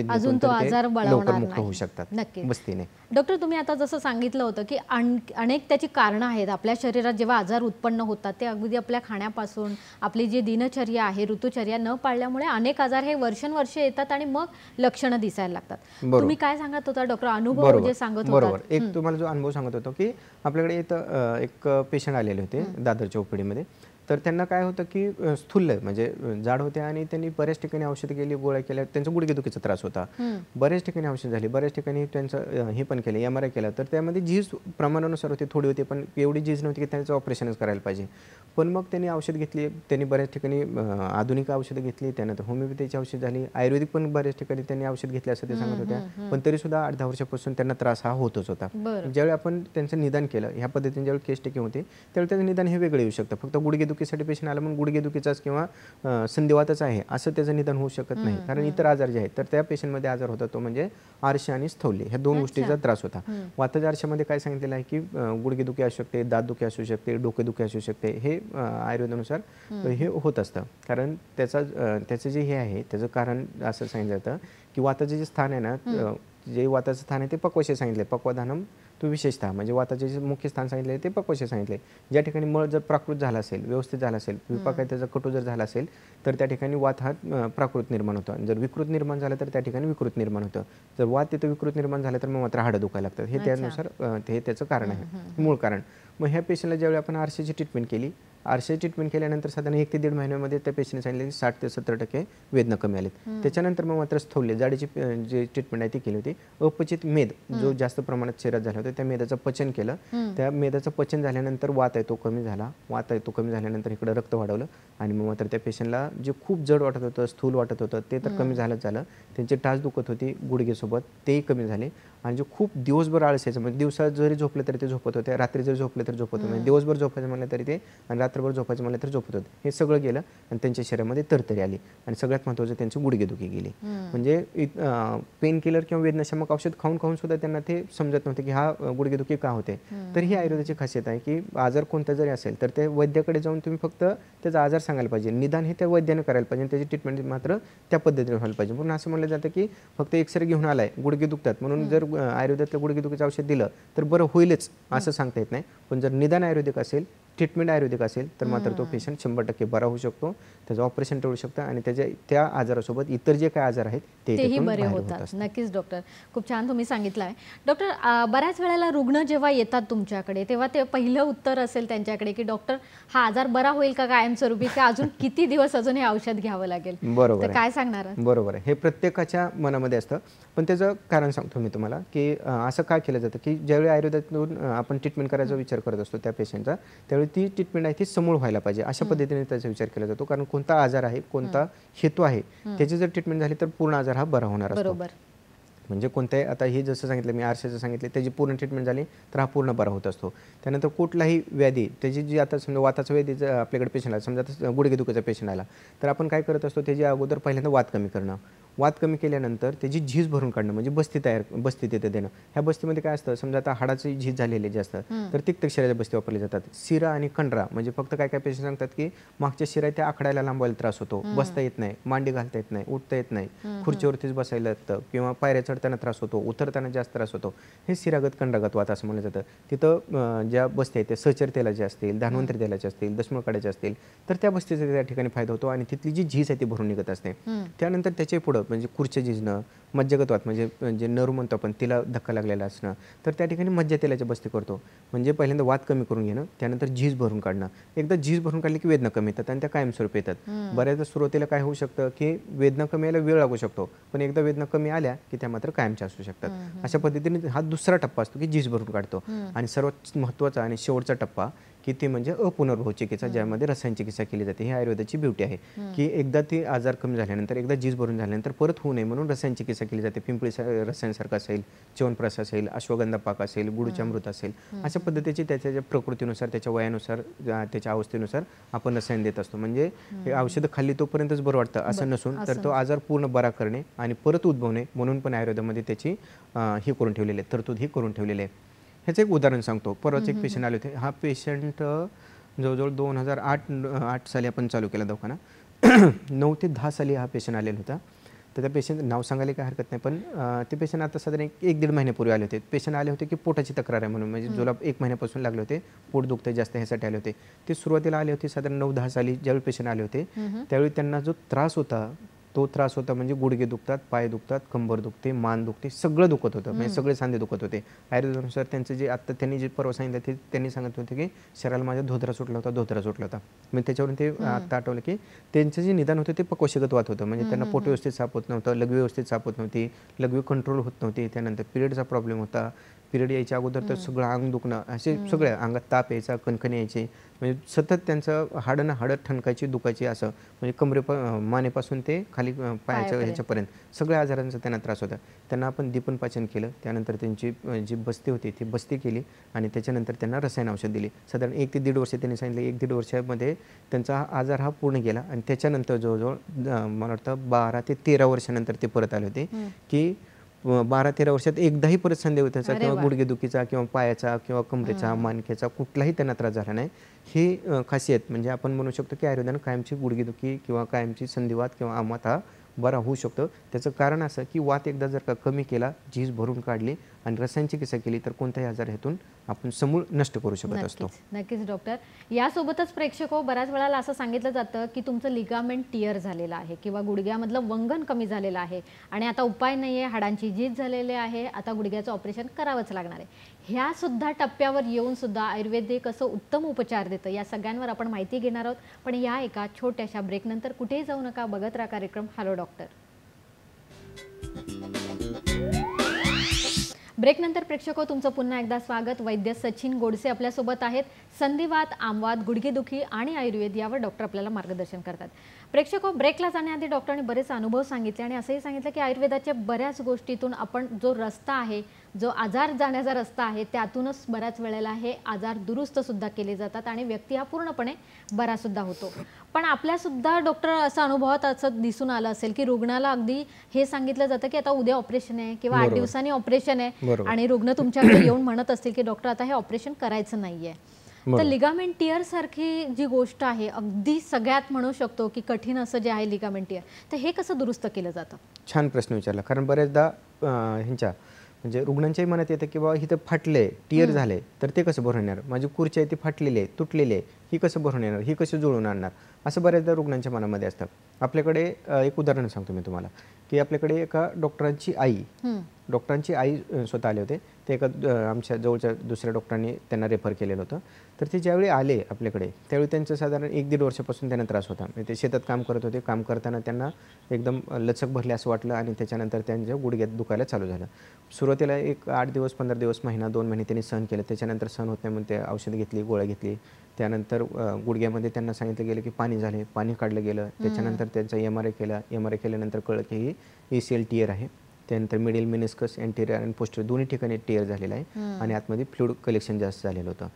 S1: अजून तो आजार
S2: लवकर मुक्त होऊ शकतात
S1: नक्की
S2: बस्तीने.
S1: डॉक्टर, तुम्ही आता जसं सांगितलं होतं की अनेक त्याची कारणं आहेत. आपल्या शरीरात जेव्हा आजार उत्पन्न होतात ते अगदी आपल्या खाण्यापासून, आपली जी दिनचर्या आहे, ऋतुचर्या न पाळल्यामुळे अनेक आजार हे वर्षानुवर्ष येतात आणि मग लक्षणं दिसायला लागतात. तुम्ही काय सांगत होता डॉक्टर? अनुभव जे सांगत होता.
S2: बरोबर. एक तुम्हाला जो अनुभव सांगत होतो की आपल्याकडे इथं एक पेशंट आलेले होते दादरच्या ओपीडीमध्ये. तर त्यांना काय होतं की स्थूल म्हणजे जाड होते आणि त्यांनी बऱ्याच ठिकाणी औषध केली, गोळ्या केल्या, त्यांचा गुडघेदुखीचा त्रास होता. बऱ्याच ठिकाणी औषध झाली, बऱ्याच ठिकाणी त्यांचं हे पण केलं, MRI केला. तर त्यामध्ये झीज प्रमाणानुसार होती, थोडी होती, पण एवढी झीज नव्हती की त्यांचं ऑपरेशनच करायला पाहिजे. पण मग त्यांनी औषध घेतली, त्यांनी बऱ्याच ठिकाणी आधुनिक औषधं घेतली, त्यानंतर होमिओपॅथीची औषध झाली, आयुर्वेदिक पण बऱ्याच ठिकाणी त्यांनी औषध घेतले असं ते सांगत होत्या. पण तरीसुद्धा 8-10 वर्षापासून त्यांना त्रास हा होतच होता. ज्यावेळी आपण त्यांचं निदान केलं, ह्या पद्धतीने ज्यावेळी केस टेकिंग होते त्यावेळी त्याचं निदान हे वेगळं येऊ शकतं. फक्त गुडघेदुखीसाठी पेशंट आला म्हणून गुडघेदुखीचाच किंवा संधिवाताच आहे असं त्याचं निदान होऊ शकत नाही. कारण इतर आजार जे आहेत तर त्या पेशंटमध्ये आजार होता तो म्हणजे आरशे आणि स्थौल्य, ह्या 2 गोष्टीचा त्रास होता. वाताच्या आरशामध्ये काय सांगितलेलं आहे की गुडघेदुखी असू शकते, दातदुखी असू शकते, डोकेदुखी असू शकते. हे आयुर्वेदानुसार हे होत असतं. कारण त्याचं जे हे आहे त्याचं कारण असं सांगितलं जातं की वाताचं जे स्थान आहे ना, जे वाताचं स्थान आहे ते पक्वशे सांगितले, पक्वधानम तो विशेषतः म्हणजे वाताचे जे मुख्य स्थान सांगितले ते पक्वशे सांगितले. ज्या ठिकाणी मळ जर प्राकृत झाला असेल, व्यवस्थित झाला असेल, विपाक आहे त्याचा कटू जर झाला असेल तर त्या ठिकाणी वात हा प्राकृत निर्माण होतो. जर विकृत निर्माण झाला तर त्या ठिकाणी विकृत निर्माण होतं. जर वात तिथं विकृत निर्माण झालं तर मग मात्र हाडं दुखायला लागतात. हे त्यानुसार हे त्याचं कारण आहे, मूळ कारण. मग ह्या पेशंटला ज्यावेळी आपण आरशाची ट्रीटमेंट केली, आरशाची ट्रीटमेंट केल्यानंतर साधारण 1 ते 1.5 महिन्यामध्ये त्या पेशंटने सांगितले की 60 ते 70% वेदना कमी आलेत. त्याच्यानंतर मग मात्र स्थौल्य जाडीची जी ट्रीटमेंट आहे ती केली होती. अपचित मेद जो जास्त प्रमाणात शरीरात झाला होता त्या मेदाचं पचन केलं. त्या मेदाचं पचन झाल्यानंतर वात आहे तो कमी झाला. वात आहे तो कमी झाल्यानंतर इकडं रक्त वाढवलं आणि मग मात्र त्या पेशंटला जे खूप जड वाटत होतं, स्थूल वाटत होतं ते तर कमी झालं. त्यांची टाच दुखत होती गुडघेसोबत, तेही कमी झाले. आणि जे खूप दिवसभर आळस यायचं म्हणजे दिवसा जरी झोपले तरी ते झोपत होते, रात्री जरी झोपले तर झोपत होते, म्हणजे दिवसभर झोपायचं म्हणलं तरी ते आणि रात्रभर झोपायचं म्हणलं तर झोपत होते. हे सगळं गेलं आणि त्यांच्या शरीरामध्ये तरतरी आली आणि सगळ्यात महत्त्वाचं त्यांची गुडघेदुखी गेली. म्हणजे पेन किलर किंवा वेदनाशामक औषध खाऊन सुद्धा त्यांना ते समजत नव्हते की हा गुडघेदुखी का होते. तर ही आयुर्वेदाची खासियत आहे की आजार कोणता जरी असेल तर ते वैद्याकडे जाऊन तुम्ही फक्त त्याचा आजार सांगायला पाहिजे, निदान हे त्या वैद्याने करायला पाहिजे, त्याची ट्रीटमेंट मात्र त्या पद्धतीने व्हायला पाहिजे. म्हणून असं म्हणलं जातं की फक्त एक्सरे घेऊन आलाय, गुडघे दुखतात म्हणून जर आयुर्वेदातलं गुडघेदुखीचं औषध दिलं तर बरं होईलच असं सांगता येत नाही. पण जर निदान आयुर्वेदिक असेल, ट्रीटमेंट आयुर्वेदिक असेल तर मात्र तो पेशंट 100% बरा होऊ शकतो, त्याचं ऑपरेशन टळू शकतं आणि त्या आजारासोबत इतर जे काही आजार आहेत तेही बरे होतात.
S1: नक्कीच डॉक्टर, खूप छान तुम्ही सांगितलं आहे. डॉक्टर, बऱ्याच वेळेला रुग्ण जेव्हा येतात तुमच्याकडे तेव्हा ते पहिलं उत्तर असेल त्यांच्याकडे की डॉक्टर हा आजार बरा होईल का कायमस्वरूपी, का अजून किती दिवस अजून हे औषध घ्यावं लागेल?
S2: बरोबर,
S1: काय सांगणार?
S2: बरोबर आहे. हे प्रत्येकाच्या मनामध्ये असतं. पण त्याचं कारण सांगतो मी तुम्हाला की असं काय केलं जातं की ज्यावेळी आयुर्वेदातून आपण ट्रीटमेंट करायचा विचार करत असतो त्या पेशंटचा, त्यावेळी ती ट्रीटमेंट आहे ती समूळ व्हायला पाहिजे अशा पद्धतीने त्याचा विचार केला जातो. कारण कोणता आजार आहे, कोणता हेतू आहे, त्याची जर ट्रीटमेंट झाली तर पूर्ण आजार हा बरा होणार असतो. म्हणजे कोणत्याही आता हे जसं सांगितलं मी आरशाचं सांगितलं त्याची पूर्ण ट्रीटमेंट झाली तर हा पूर्ण बरा होत असतो. त्यानंतर कुठलाही व्याधी त्याची जी आता समजा वाताचा व्याधी आपल्याकडे पेशंट आला, समजा आता गुडघेदुखीचा पेशंट आला तर आपण काय करत असतो, त्याची अगोदर पहिल्यांदा वात कमी करणं, वात कमी केल्यानंतर त्याची झीज भरून काढणं म्हणजे बस्ती तिथं देणं. ह्या बस्तीमध्ये काय असतं, समजा आता हाडाची झीज झालेली जे असतं तर तिक्तक्षराच्या बस्ती वापरली जातात. शिरा आणि कंडरा म्हणजे फक्त काय काय पेशंट सांगतात की मागच्या शिरा त्या आखडायला लांबवायला त्रास होतो, बसता येत नाही, मांडी घालता येत नाही, उठता येत नाही, खुर्चीवरतीच बसायला लागतं किंवा पायऱ्या चढताना त्रास होतो, उतरताना जास्त त्रास होतो. हे शिरागत कंडरागत वात असं म्हणलं जातं. तिथं ज्या बस्ती आहेत त्या सहचर तेलाच्या असतील, धन्वंतरी तेलाच्या असतील, दशमुळकाड्याच्या असतील तर त्या बस्तीचा त्या ठिकाणी फायदा होतो आणि तिथली जी झीज आहे ती भरून निघत असते. त्यानंतर त्याच्या पुढं म्हणजे खुर्च्या झिजणं, मज्जागत वात म्हणजे जे नरू म्हणतो आपण तिला धक्का लागलेला असणं तर त्या ठिकाणी मज्जा तेलाच्या बस्ती करतो. म्हणजे पहिल्यांदा वात कमी करून घेणं, त्यानंतर झीज भरून काढणं. एकदा झीज भरून काढली की वेदना कमी येतात आणि त्या कायमस्वरूपी येतात. बऱ्याचदा सुरुवातीला काय होऊ शकतं की वेदना कमी यायला वेळ लागू शकतो, पण एकदा वेदना कमी आल्या की त्या मात्र कायमच्या असू शकतात. अशा पद्धतीने हा दुसरा टप्पा असतो की झीज भरून काढतो. आणि सर्वात महत्त्वाचा आणि शेवटचा टप्पा की ते म्हणजे अपुनर्भव चिकित्सा, ज्यामध्ये रसायन चिकित्सा केली जाते. ही आयुर्वेदाची ब्युटी आहे की एकदा ती आजार कमी झाल्यानंतर, एकदा झीज भरून झाल्यानंतर परत होऊ नये म्हणून रसायन चिकित्सा केली जाते. पिंपळी रसायनसारखं असेल, च्यवनप्राश असेल, अश्वगंधा पाक असेल, गुडूचे अमृत असेल, अशा पद्धतीची त्याच्या प्रकृतीनुसार, त्याच्या वयानुसार, त्याच्या अवस्थेनुसार आपण रसायन देत असतो. म्हणजे हे औषधं खाल्ली तोपर्यंतच बरं वाटतं असं नसून तर तो आजार पूर्ण बरा करणे आणि परत उद्भवणे म्हणून पण आयुर्वेदामध्ये त्याची ही करून ठेवलेली आहे, तरतूद ही करून ठेवलेली आहे. ह्याचं एक उदाहरण सांगतो. परवाच एक पेशंट आले होते. हा पेशंट जवळजवळ 2008 साली आपण चालू केला दवाखाना. 9 ते 10 साली हा पेशंट आलेला होता. तर त्या पेशंट नाव सांगायला काही हरकत नाही, पण ते पेशंट आता साधारण 1-1.5 महिन्यापूर्वी आले होते. पेशंट आले होते की पोटाची तक्रार आहे म्हणून, म्हणजे जुलाब 1 महिन्यापासून लागले होते, पोट दुखतं जास्त, ह्यासाठी आले होते. ते सुरुवातीला आले होते साधारण 9-10 साली. ज्यावेळी पेशंट आले होते त्यावेळी त्यांना जो त्रास होता तो त्रास होता म्हणजे गुडघे दुखतात, पाय दुखतात, कंबर दुखते, मान दुखते, सगळं दुखत होतं, म्हणजे सगळे सांधे दुखत होते. आयुर्वेदानुसार त्यांचं जे आत्ता त्यांनी जे परवा सांगितलं ते त्यांनी सांगत होते की शरीराला माझ्या धोधरा सुटला होता. मग त्याच्यावरून ते आत्ता आठवलं की त्यांचं जे निदान होतं ते पक्वशगत वात होतं. म्हणजे त्यांना पोट व्यवस्थित साफ होत नव्हतं, लघवी व्यवस्थित साफ होत नव्हती, लघवी कंट्रोल होत नव्हती. त्यानंतर पिरियडचा प्रॉब्लेम होता, पिरियड यायच्या अगोदर तर सगळं अंग दुखणं, असे सगळ्या अंगात ताप यायचा, कणकणी यायची, म्हणजे सतत त्यांचं हाडं ठणकायची, दुखायची, असं म्हणजे मानेपासून ते खाली पायाच्या ह्याच्यापर्यंत सगळ्या आजारांचा त्यांना त्रास होता. त्यांना आपण दीपन पाचन केलं, त्यानंतर त्यांची जी बस्ती होती ती बस्ती केली आणि त्याच्यानंतर त्यांना रसायन औषध दिली. साधारण 1 ते 1.5 वर्ष त्यांनी सांगितलं. 1-1.5 वर्षामध्ये त्यांचा आजार हा पूर्ण गेला आणि त्याच्यानंतर जवळजवळ मला वाटतं 12 ते 13 वर्षानंतर ते परत आले होते की 12-13 वर्षात एकदाही परत संधिवाताचा किंवा गुडघेदुखीचा किंवा पायाचा किंवा कमरेचा, मानक्याचा कुठलाही त्यांना त्रास झाला नाही. ही खासियत म्हणजे आपण म्हणू शकतो की आयुर्वेदानं कायमची गुडघेदुखी किंवा कायमची संधिवात किंवा आमात हा बरा होऊ शकतो. त्याचं कारण असं की वात एकदा जर का कमी केला, झीज भरून काढली आणि रसायन चिकित्सा केली तर कोणत्याही आजार ह्यातून आपण समूळ नष्ट करू शकत असतो.
S1: नक्कीच डॉक्टर. यासोबतच प्रेक्षको बऱ्याच वेळेला असं सांगितलं जातं की तुमचं लिगामेंट टियर झालेलं आहे किंवा गुडघ्यामधलं वंगण कमी झालेलं आहे आणि आता उपाय नाही आहे, हाडांची झीज झालेली आहे, आता गुडघ्याचं ऑपरेशन करावंच लागणार आहे. ह्या सुद्धा टप्प्यावर येऊन सुद्धा आयुर्वेद कसं उत्तम उपचार देतं या सगळ्यांवर आपण माहिती घेणार आहोत. पण या एका छोट्याशा ब्रेकनंतर कुठेही जाऊ नका, बघत राहा कार्यक्रम हॅलो डॉक्टर. ब्रेकनंतर प्रेक्षको तुमचं पुन्हा एकदा स्वागत. वैद्य सचिन गोडसे आपल्यासोबत आहेत. संधिवात, आमवात, गुडघेदुखी आणि आयुर्वेद यावर डॉक्टर आपल्याला मार्गदर्शन करतात. प्रेक्षको, ब्रेकला जाण्याआधी डॉक्टरांनी बरेच अनुभव सांगितले आणि असंही सांगितलं की आयुर्वेदाच्या बऱ्याच गोष्टीतून आपण जो रस्ता आहे, जो आजार जाण्याचा रस्ता आहे, त्यातूनच बऱ्याच वेळेला हे आजार दुरुस्त सुद्धा केले जातात आणि व्यक्ती हा पूर्णपणे बरा सुद्धा होतो. पण आपल्या सुद्धा डॉक्टर असं अनुभवात असं दिसून आलं असेल की रुग्णाला अगदी हे सांगितलं जातं की आता उद्या ऑपरेशन आहे किंवा 8 दिवसांनी ऑपरेशन आहे आणि रुग्ण तुमच्याकडे येऊन म्हणत असतील की डॉक्टर आता हे ऑपरेशन करायचं नाहीये. तर लिगामेंट टियर सारखी जी गोष्ट आहे, अगदी सगळ्यात म्हणू शकतो की कठीण असं जे आहे लिगामेंट टियर, तर हे कसं दुरुस्त केलं जातं?
S2: छान प्रश्न विचारला. कारण बऱ्याचदा ह्यांच्या म्हणजे रुग्णांच्याही मनात येतं की बाबा इथं फाटले, टियर झाले तर ते कसं भरून येणार, माझी खुर्ची आहे ती फाटलेली आहे, तुटलेली आहे, ही कसं भरून येणार, ही कशी जुळून आणणार, असं बऱ्याचदा रुग्णांच्या मनामध्ये असतं. आपल्याकडे एक उदाहरण सांगतो मी तुम्हाला की आपल्याकडे एका डॉक्टरांची आई स्वतः आले होते. ते एका आमच्या जवळच्या दुसऱ्या डॉक्टरांनी त्यांना रेफर केलेलं होतं. तर ते ज्यावेळी आले आपल्याकडे त्यावेळी त्यांचं साधारण 1-1.5 वर्षापासून त्यांना त्रास होता. ते शेतात काम करत होते. काम करताना त्यांना एकदम लचक भरली असं वाटलं आणि त्याच्यानंतर त्यांच्या गुडघ्यात दुखायला चालू झालं. सुरुवातीला एक 8 दिवस, 15 दिवस, महिना, 2 महिने त्यांनी सहन केलं. त्याच्यानंतर सहन होत नाही म्हणून ते औषध घेतली, गोळ्या घेतली. त्यानंतर गुडघ्यामध्ये त्यांना सांगितलं गेलं की पाणी काढलं गेलं. त्याच्यानंतर त्यांचा MRI केला. MRI केल्यानंतर कळलं की ही ACL टियर आहे. त्यानंतर मिडिल मेनिस्कस एंटेरियर आणि पोस्टर दोन्ही ठिकाणी टिअर झालेला आहे आणि आतमध्ये फ्लूइड कलेक्शन जास्त झालेलं होतं.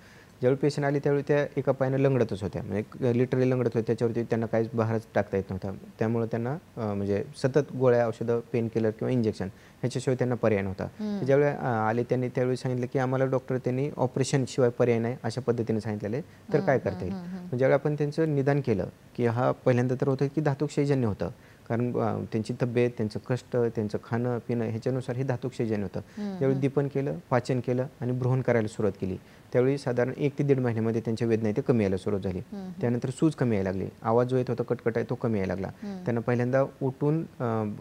S2: ज्यावेळी पेशंट आले त्यावेळी त्या एका पायानं लंगडतच होत्या, म्हणजे लिटरली लंगडत होत्या. त्याच्यावरती त्यांना काहीच बहारच टाकता येत नव्हता. त्यामुळे त्यांना म्हणजे सतत गोळ्या, औषधं, पेन किलर किंवा इंजेक्शन ह्याच्याशिवाय त्यांना पर्याय नव्हता. तर ज्यावेळी आले त्यांनी त्यावेळी सांगितलं की आम्हाला डॉक्टर त्यांनी ऑपरेशनशिवाय पर्याय नाही अशा पद्धतीने सांगितलेले, तर काय करता येईल. ज्यावेळी आपण त्यांचं निदान केलं की हा पहिल्यांदा तर होतं की धातुक्षयजन्य होतं, कारण त्यांची तब्येत, त्यांचं कष्ट, त्यांचं खाणं पिणं ह्याच्यानुसार हे धातुक्षयजन्य होतं. ज्यावेळी दीपन केलं, पाचन केलं आणि ब्रोहन करायला सुरुवात केली त्यावेळी साधारण 1 ते 1.5 महिन्यामध्ये त्यांच्या वेदना ते कमी यायला सुरुवात झाली. त्यानंतर सूज कमी यायला लागली, आवाज जो येत होता कटकट आहे तो कमी यायला लागला. त्यांना पहिल्यांदा उठून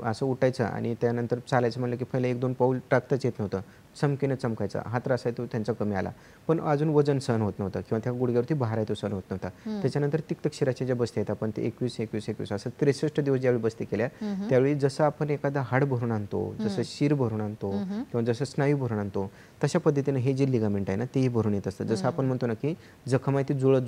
S2: असं उठायचं आणि त्यानंतर चालायचं म्हणलं की पहिले 1-2 पाऊल टाकताच येत नव्हतं, चमकीनं चमकायचा. हा त्रास आहे तो त्यांचा कमी आला, पण अजून वजन सहन होत नव्हतं किंवा त्या गुडघ्यावरती भार आहे तो सहन होत नव्हता. त्याच्यानंतर तिक्तक्षीराच्या ज्या बसते आहेत आपण ते 21-21-21 असं 63 दिवस ज्यावेळी बसते केल्या त्यावेळी जसं आपण एखादा हाड भरून आणतो, जसं शिर भरून आणतो किंवा जसं स्नायू भरून आणतो, तशा पद्धतीने हे जे लिगामेंट आहे ना तेही भरून येत असतं. जसं आपण म्हणतो ना की जखम आहे ती जुळत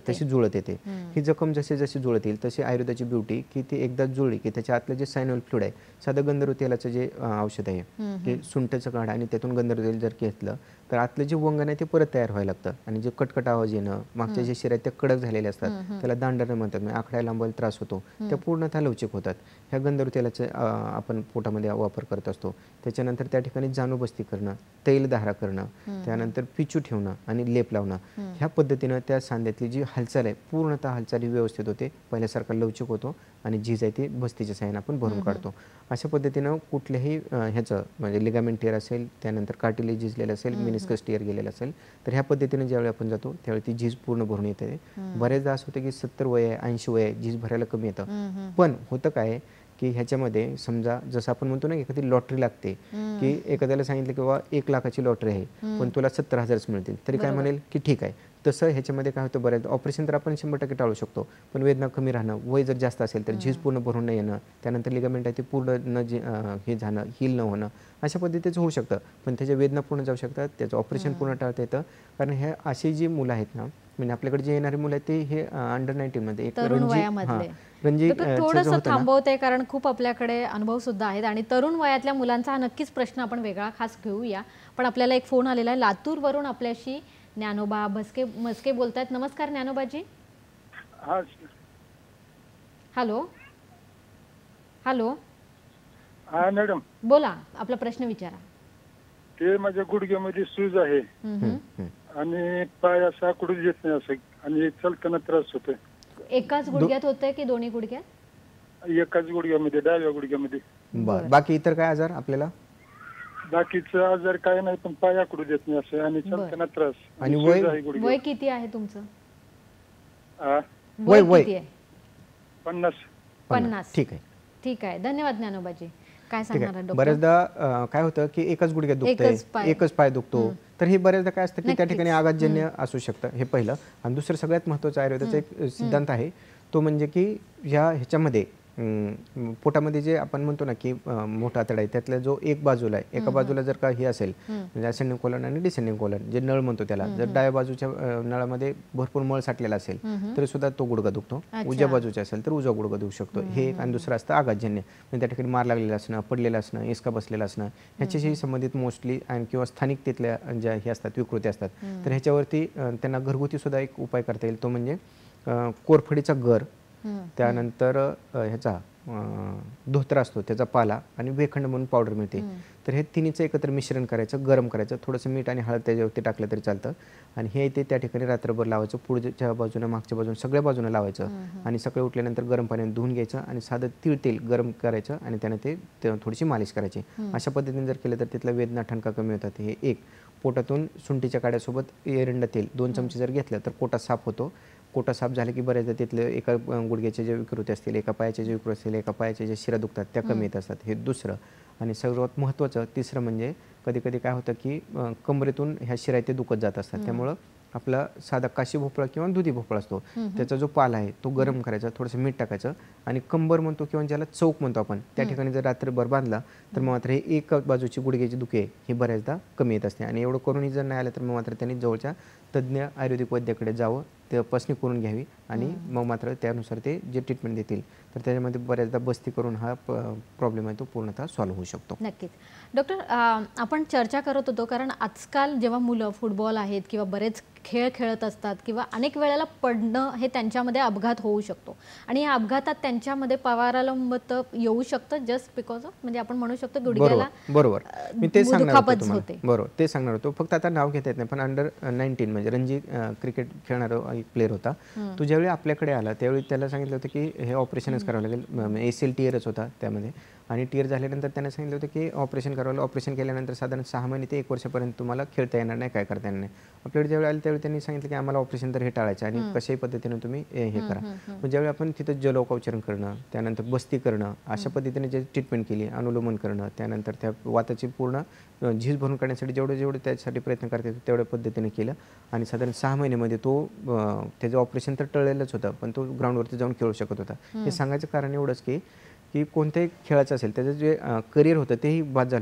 S2: तशी जुळत येते. ही जखम जसे जसे जुळत येईल तशी आयुर्वेदाची ब्युटी की ती एकदा जुळली की त्याच्या आतलं जे सायनोल फ्लुइड आहे, साधं गंधर्व तेलाचं जे औषध आहे की सुंठचं काढ आणि त्यातून गंधर्व तेल जर घेतलं तर आतलं जे वंगण आहे ते परत तयार व्हायला लागतं आणि जे कटकट आवाज येणं, मागच्या जे शिरा आहेत त्या कडक झालेले असतात, त्याला दांडणं म्हणतात, म्हणजे आखड्या लांबायला त्रास होतो, त्या पूर्णतः लवचिक होतात. ह्या गंधर्व तेलाचे आपण पोटामध्ये वापर करत असतो. त्याच्यानंतर त्या ठिकाणी जाणूबस्ती करणं, तैलधारा करणं, त्यानंतर पिचू ठेवणं आणि लेप लावणं, ह्या पद्धतीनं त्या सांध्यातली जी हालचाल आहे पूर्णतः हालचाली व्यवस्थित होते, पहिल्यासारखा लवचिक होतो आणि झीज आहे ती बस्तीच्या साहाय्याने आपण भरून काढतो. अशा पद्धतीनं कुठल्याही ह्याचं म्हणजे लिगामेंट टिअर असेल, त्यानंतर कार्टिलेज झिजलेलं असेल, मेनिस्कस टिअर गेलेलं असेल, तर ह्या पद्धतीने ज्यावेळी आपण जातो त्यावेळी ती झीज पूर्ण भरून येते. बरेचदा असं होतं की 70 वय आहे, 80 वय आहे, झीज भरायला कमी येतं. पण होतं काय की ह्याच्यामध्ये समजा जसं आपण म्हणतो ना एखादी लॉटरी लागते की एखाद्याला सांगितलं की बाबा 1 लाखाची लॉटरी आहे पण तुला 70,000च मिळतील, तरी काय म्हणेल की ठीक आहे. तसं ह्याच्यामध्ये काय होतं, बऱ्याच ऑपरेशन तर आपण 100% टाळू शकतो, पण वेदना कमी राहणं, वय जर जास्त असेल तर झीज पूर्ण भरून न येणं, त्यानंतर लिगामेंट आहे ते पूर्ण न हे झालं, हील न होणं, अशा पद्धतीचं होऊ शकतं. पण त्याच्या वेदना पूर्ण जाऊ शकतात, त्याचं ऑपरेशन पूर्ण टाळता येतं. कारण हे अशी जी मुलं आहेत ना, म्हणजे आपल्याकडे जे येणारी मुलं आहेत ते हे अंडर 19 मध्ये एक
S1: रणजी थोडंसं थांबवते कारण खूप आपल्याकडे अनुभव सुद्धा आहेत आणि तरुण वयातल्या मुलांचा हा नक्कीच प्रश्न आपण वेगळा खास घेऊया. पण आपल्याला एक फोन आलेला आहे लातूरवरून, आपल्याशी ज्ञानोबा मस्के बोलतायत. नमस्कार ज्ञानोबाजी. Hello hello.
S4: हा मॅडम
S1: बोला, आपला प्रश्न विचारा.
S4: ते माझ्या गुडघ्यामध्ये सूज आहे आणि पाय असा कुठे येत नाही असं आणि चालताना त्रास होतोय.
S1: एकाच गुडघ्यात होतंय की दोन्ही गुडघ्यात?
S4: एकाच गुडघ्यामध्ये, डाव्या गुडघ्यामध्ये.
S2: बाकी इतर काय आजार आपल्याला?
S4: बाकीचं आजार काय नाही, पण पाय आकडू देत नाही असं आणि चालताना त्रास.
S2: आणि
S1: वय किती आहे तुमचं?
S2: वय
S1: किती आहे?
S4: 50.
S1: ठीक आहे. धन्यवाद ज्ञानोबाजी. काय सांगणार डॉक्टर?
S2: बऱ्याचदा काय होतं की एकच गुडघ्यात दुखतंय, एकच पाय दुखतो, तर हे बऱ्याचदा काय असतं की त्या ठिकाणी आघातजन्य असू शकतं, हे पहिलं. आणि दुसरं सगळ्यात महत्त्वाचं आयुर्वेदाचा एक सिद्धांत आहे तो म्हणजे की ह्याच्यामध्ये पोटामध्ये जे आपण म्हणतो ना की मोठा आतडा आहे त्यातला जो एक बाजूला आहे, एका बाजूला जर का हे असेल म्हणजे असेंडिंग कोलन आणि डिसेंडिंग कोलन जे नळ म्हणतो त्याला, जर डाव्या बाजूच्या नळामध्ये भरपूर मळ साठलेला असेल तरी सुद्धा तो गुडघा दुखतो. उजव्या बाजूच्या असेल तर उजवा गुडघा दुखू शकतो. हे एक. आणि दुसरं असतं आघातजन्य, म्हणजे त्या ठिकाणी मार लागलेला असणं, पडलेलं असणं, इसका बसलेला असणं, ह्याच्याशी संबंधित मोस्टली आणि किंवा स्थानिक तिथल्या ज्या हे असतात विकृती असतात, तर ह्याच्यावरती त्यांना घरगुती सुद्धा एक उपाय करता येईल. तो म्हणजे कोरफडीचा गर, त्यानंतर ह्याचा धोत्रा असतो त्याचा पाला आणि वेखंड म्हणून पावडर मिळते, तर हे तिन्हीचं एकत्र मिश्रण करायचं, गरम करायचं, थोडंसं मीठ आणि हळद त्याच्यावरती टाकलं तरी चालतं आणि हे ते त्या ठिकाणी रात्रभर लावायचं, पुढच्या बाजूनं मागच्या बाजूनं सगळ्या बाजूनं लावायचं आणि सकाळी उठल्यानंतर गरम पाण्याने धुवून घ्यायचं आणि साधं तीळ तेल गरम करायचं आणि त्यानं ते थोडीशी मालिश करायची. अशा पद्धतीने जर केलं तर तिथला वेदना ठणका कमी होतात. हे एक. पोटातून सुंठीच्या काड्यासोबत एरंड तेल 2 चमचे जर घेतलं तर पोटात साफ होतो. पोटा साफ झालं की बऱ्याचदा तिथले एका गुडघ्याच्या ज्या विकृती असतील, एका पायाच्या ज्या विकृती असतील, एका पायाच्या ज्या शिरा दुखतात त्या कमी येत असतात. हे दुसरं. आणि सर्वात महत्त्वाचं तिसरं म्हणजे कधी कधी काय होतं की कमरेतून ह्या शिरा ते दुखत जात असतात, त्यामुळं आपला साधा काशी भोपळा किंवा दुधी भोपळा असतो त्याचा जो पाला आहे तो गरम करायचा, थोडंसं मीठ टाकायचं आणि कंबर म्हणतो किंवा ज्याला चौक म्हणतो आपण त्या ठिकाणी जर रात्रभर बांधला तर मग मात्र हे एक बाजूची गुडघ्याची दुखी आहे ही बऱ्याचदा कमी येत असते. आणि एवढं करूनही जर नाही आलं तर मग मात्र त्यांनी जवळच्या तज्ज्ञ आयुर्वेदिक वैद्याकडे जावं, तपासणी करून घ्यावी आणि मग मात्र त्यानुसार ते जे ट्रीटमेंट देतील तर त्याच्यामध्ये बऱ्याचदा बस्ती करून हा प्रॉब्लेम आहे तो पूर्णतः सॉल्व्ह होऊ शकतो.
S1: नक्कीच. डॉक्टर, आपण चर्चा करत होतो कारण आजकाल जेव्हा मुलं फुटबॉल आहेत किंवा बरेच खेळ खेळत असतात किंवा अनेक वेळेला पडणं हे त्यांच्यामध्ये अपघात होऊ शकतो आणि या अपघातात त्यांच्यामध्ये पवारालंबत येऊ शकतं जस्ट बिकॉज ऑफ म्हणजे आपण म्हणू शकतो गुडघ्याला
S2: बरोबर मी ते सांगणार होतो
S1: दुखापत
S2: तुम्हाला.
S1: होते.
S2: बरोबर ते सांगणार होतो. फक्त आता नाव घेता येत नाही पण अंडर 19 म्हणजे रणजी क्रिकेट खेळणारा एक प्लेअर होता. तो ज्यावेळी आपल्याकडे आला त्यावेळी त्याला सांगितलं होतं की हे ऑपरेशनच करावं लागेल. ACL टिअरच होता त्यामध्ये आणि टिअर झाल्यानंतर त्यांना सांगितलं होतं की ऑपरेशन करावं लागेल. ऑपरेशन केल्यानंतर साधारण 6 महिने ते 1 वर्षापर्यंत तुम्हाला खेळता येणार नाही, काय करता येणार नाही. आपल्याकडे ज्यावेळी आले त्यावेळी त्यांनी सांगितलं की आम्हाला ऑपरेशन तर हे टाळायचं आणि कशाही पद्धतीने तुम्ही हे करा. मग ज्यावेळी आपण तिथं जलोपचारण करणं, त्यानंतर बस्ती करणं, अशा पद्धतीने जे ट्रीटमेंट केली, अनुलोमन करणं, त्यानंतर त्या वाताची पूर्ण झीज भरून काढण्यासाठी जेवढे त्याच्यासाठी प्रयत्न करता येतो तेवढ्या पद्धतीने केलं आणि साधारण 6 महिन्यामध्ये तो त्याचं ऑपरेशन तर टळलेलंच होतं पण तो ग्राउंडवरती जाऊन खेळू शकत होता. हे सांगायचं कारण एवढंच की कोणत्याही खेळाचं असेल त्याचं जे करिअर होतं तेही बाद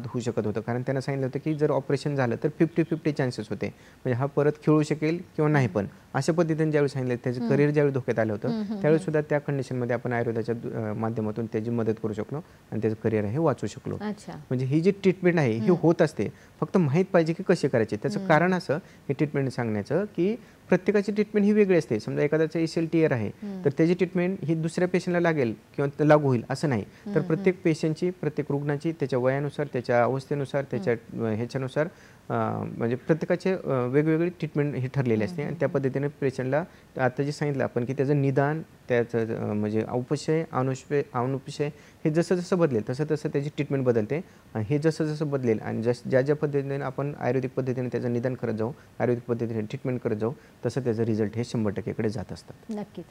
S2: होऊ शकत होतं. कारण त्यांना सांगितलं होतं की जर ऑपरेशन झालं तर 50-50 चान्सेस होते, म्हणजे हा परत खेळू शकेल किंवा नाही. पण अशा पद्धतीने ज्यावेळी सांगितलं त्याचं करिअर ज्यावेळी धोक्यात आलं होतं त्यावेळी सुद्धा त्या कंडिशनमध्ये आपण आयुर्वेदाच्या माध्यमातून त्याची मदत करू शकलो आणि त्याचं करिअर आहे वाचू शकलो. म्हणजे ही जी ट्रीटमेंट आहे ही होत असते, फक्त माहीत पाहिजे की कशी करायची. त्याचं कारण असं हे ट्रीटमेंट सांगण्याचं की प्रत्येकाची ट्रीटमेंट ही वेगळी असते. समजा एखाद्याचं ACL टिअर आहे तर त्याची ट्रीटमेंट ही दुसऱ्या पेशंटला लागेल किंवा लागू होईल असं नाही. तर प्रत्येक पेशंटची, प्रत्येक रुग्णाची त्याच्या वयानुसार, त्याच्या अवस्थेनुसार, त्याच्या ह्याच्यानुसार म्हणजे प्रत्येकाचे वेगवेगळी ट्रीटमेंट ही ठरलेली असते आणि त्या पद्धतीने पेशंटला आता जे सांगितलं आपण की त्याचं निदान, त्याचं म्हणजे औपशय, अनुपशय हे जसं जसं बदलेल तसं तसं त्याची ट्रीटमेंट बदलते. आणि हे जसं जसं बदलेल आणि ज्या पद्धतीने आपण आयुर्वेदिक पद्धतीने त्याचं निदान करत जाऊ, आयुर्वेदिक पद्धतीने ट्रीटमेंट करत जाऊ तसं त्याचं रिझल्ट हे 100% कडे जात असतात.
S1: नक्कीच.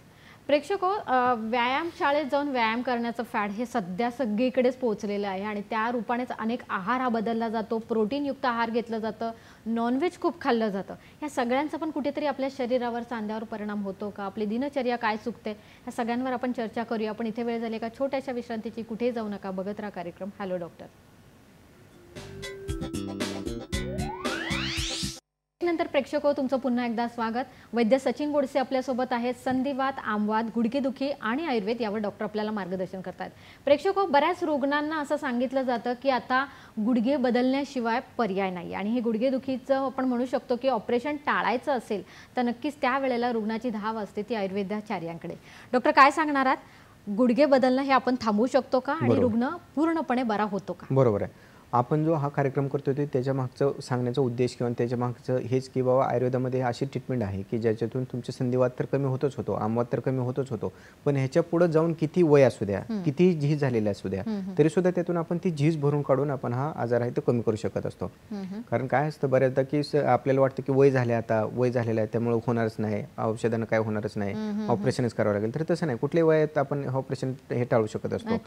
S1: प्रेक्षक, व्यायाम शाळेत जाऊन व्यायाम करण्याचं फॅड हे सध्या सगळीकडेच पोहोचलेलं आहे आणि त्या रूपानेच अनेक आहार हा बदलला जातो, प्रोटीनयुक्त आहार घेतलं जातं, नॉनव्हेज खूप खाल्लं जातं. ह्या सगळ्यांचा पण कुठेतरी आपल्या शरीरावर, चांद्यावर परिणाम होतो का? आपली दिनचर्या काय चुकते? ह्या सगळ्यांवर आपण चर्चा करूया. आपण इथे वेळ झाली का छोट्याशा विश्रांतीची, कुठेही जाऊ नका, बघत राहा कार्यक्रम हॅलो डॉक्टर. नंतर प्रेक्षक तुमचं पुन्हा एकदा स्वागत. वैद्य सचिन गोडसे आपल्यासोबत आहेत. संधिवात, आमवात, गुडघेदुखी आणि आयुर्वेद यावर डॉक्टर आपल्याला मार्गदर्शन करतात. प्रेक्षक, बऱ्याच रुग्णांना असं सांगितलं जातं की आता गुडघे बदलण्याशिवाय पर्याय नाही आणि हे गुडघेदुखीचं आपण म्हणू शकतो की ऑपरेशन टाळायचं असेल तर नक्कीच त्यावेळेला रुग्णाची धाव असते ती आयुर्वेदाचार्यांकडे. डॉक्टर, काय सांगणार आहात? गुडघे बदलणं हे आपण थांबवू शकतो का आणि रुग्ण पूर्णपणे बरा होतो का?
S2: बरोबर आहे. आपण जो हा कार्यक्रम करतोय ते त्याच्या मागचं सांगण्याचा उद्देश किंवा त्याच्या मागचं हेच की बाबा आयुर्वेदामध्ये अशी ट्रीटमेंट आहे की ज्याच्यातून तुमचे संधिवात तर कमी होतच होतो, आमवात तर कमी होतच होतो, पण ह्याच्या पुढे जाऊन किती वय असू द्या, किती झीज झालेली असू द्या, तरी सुद्धा त्यातून आपण ती झीज भरून काढून आपण हा आजार आहे तो कमी करू शकत असतो. कारण काय असतं बऱ्याचदा की आपल्याला वाटतं की वय झाले, आता वय झालेलं आहे त्यामुळे होणारच नाही, औषधानं काय होणारच नाही, ऑपरेशनच करावं लागेल. तर तसं नाही, कुठल्याही वयात आपण ऑपरेशन हे टाळू शकत असतो.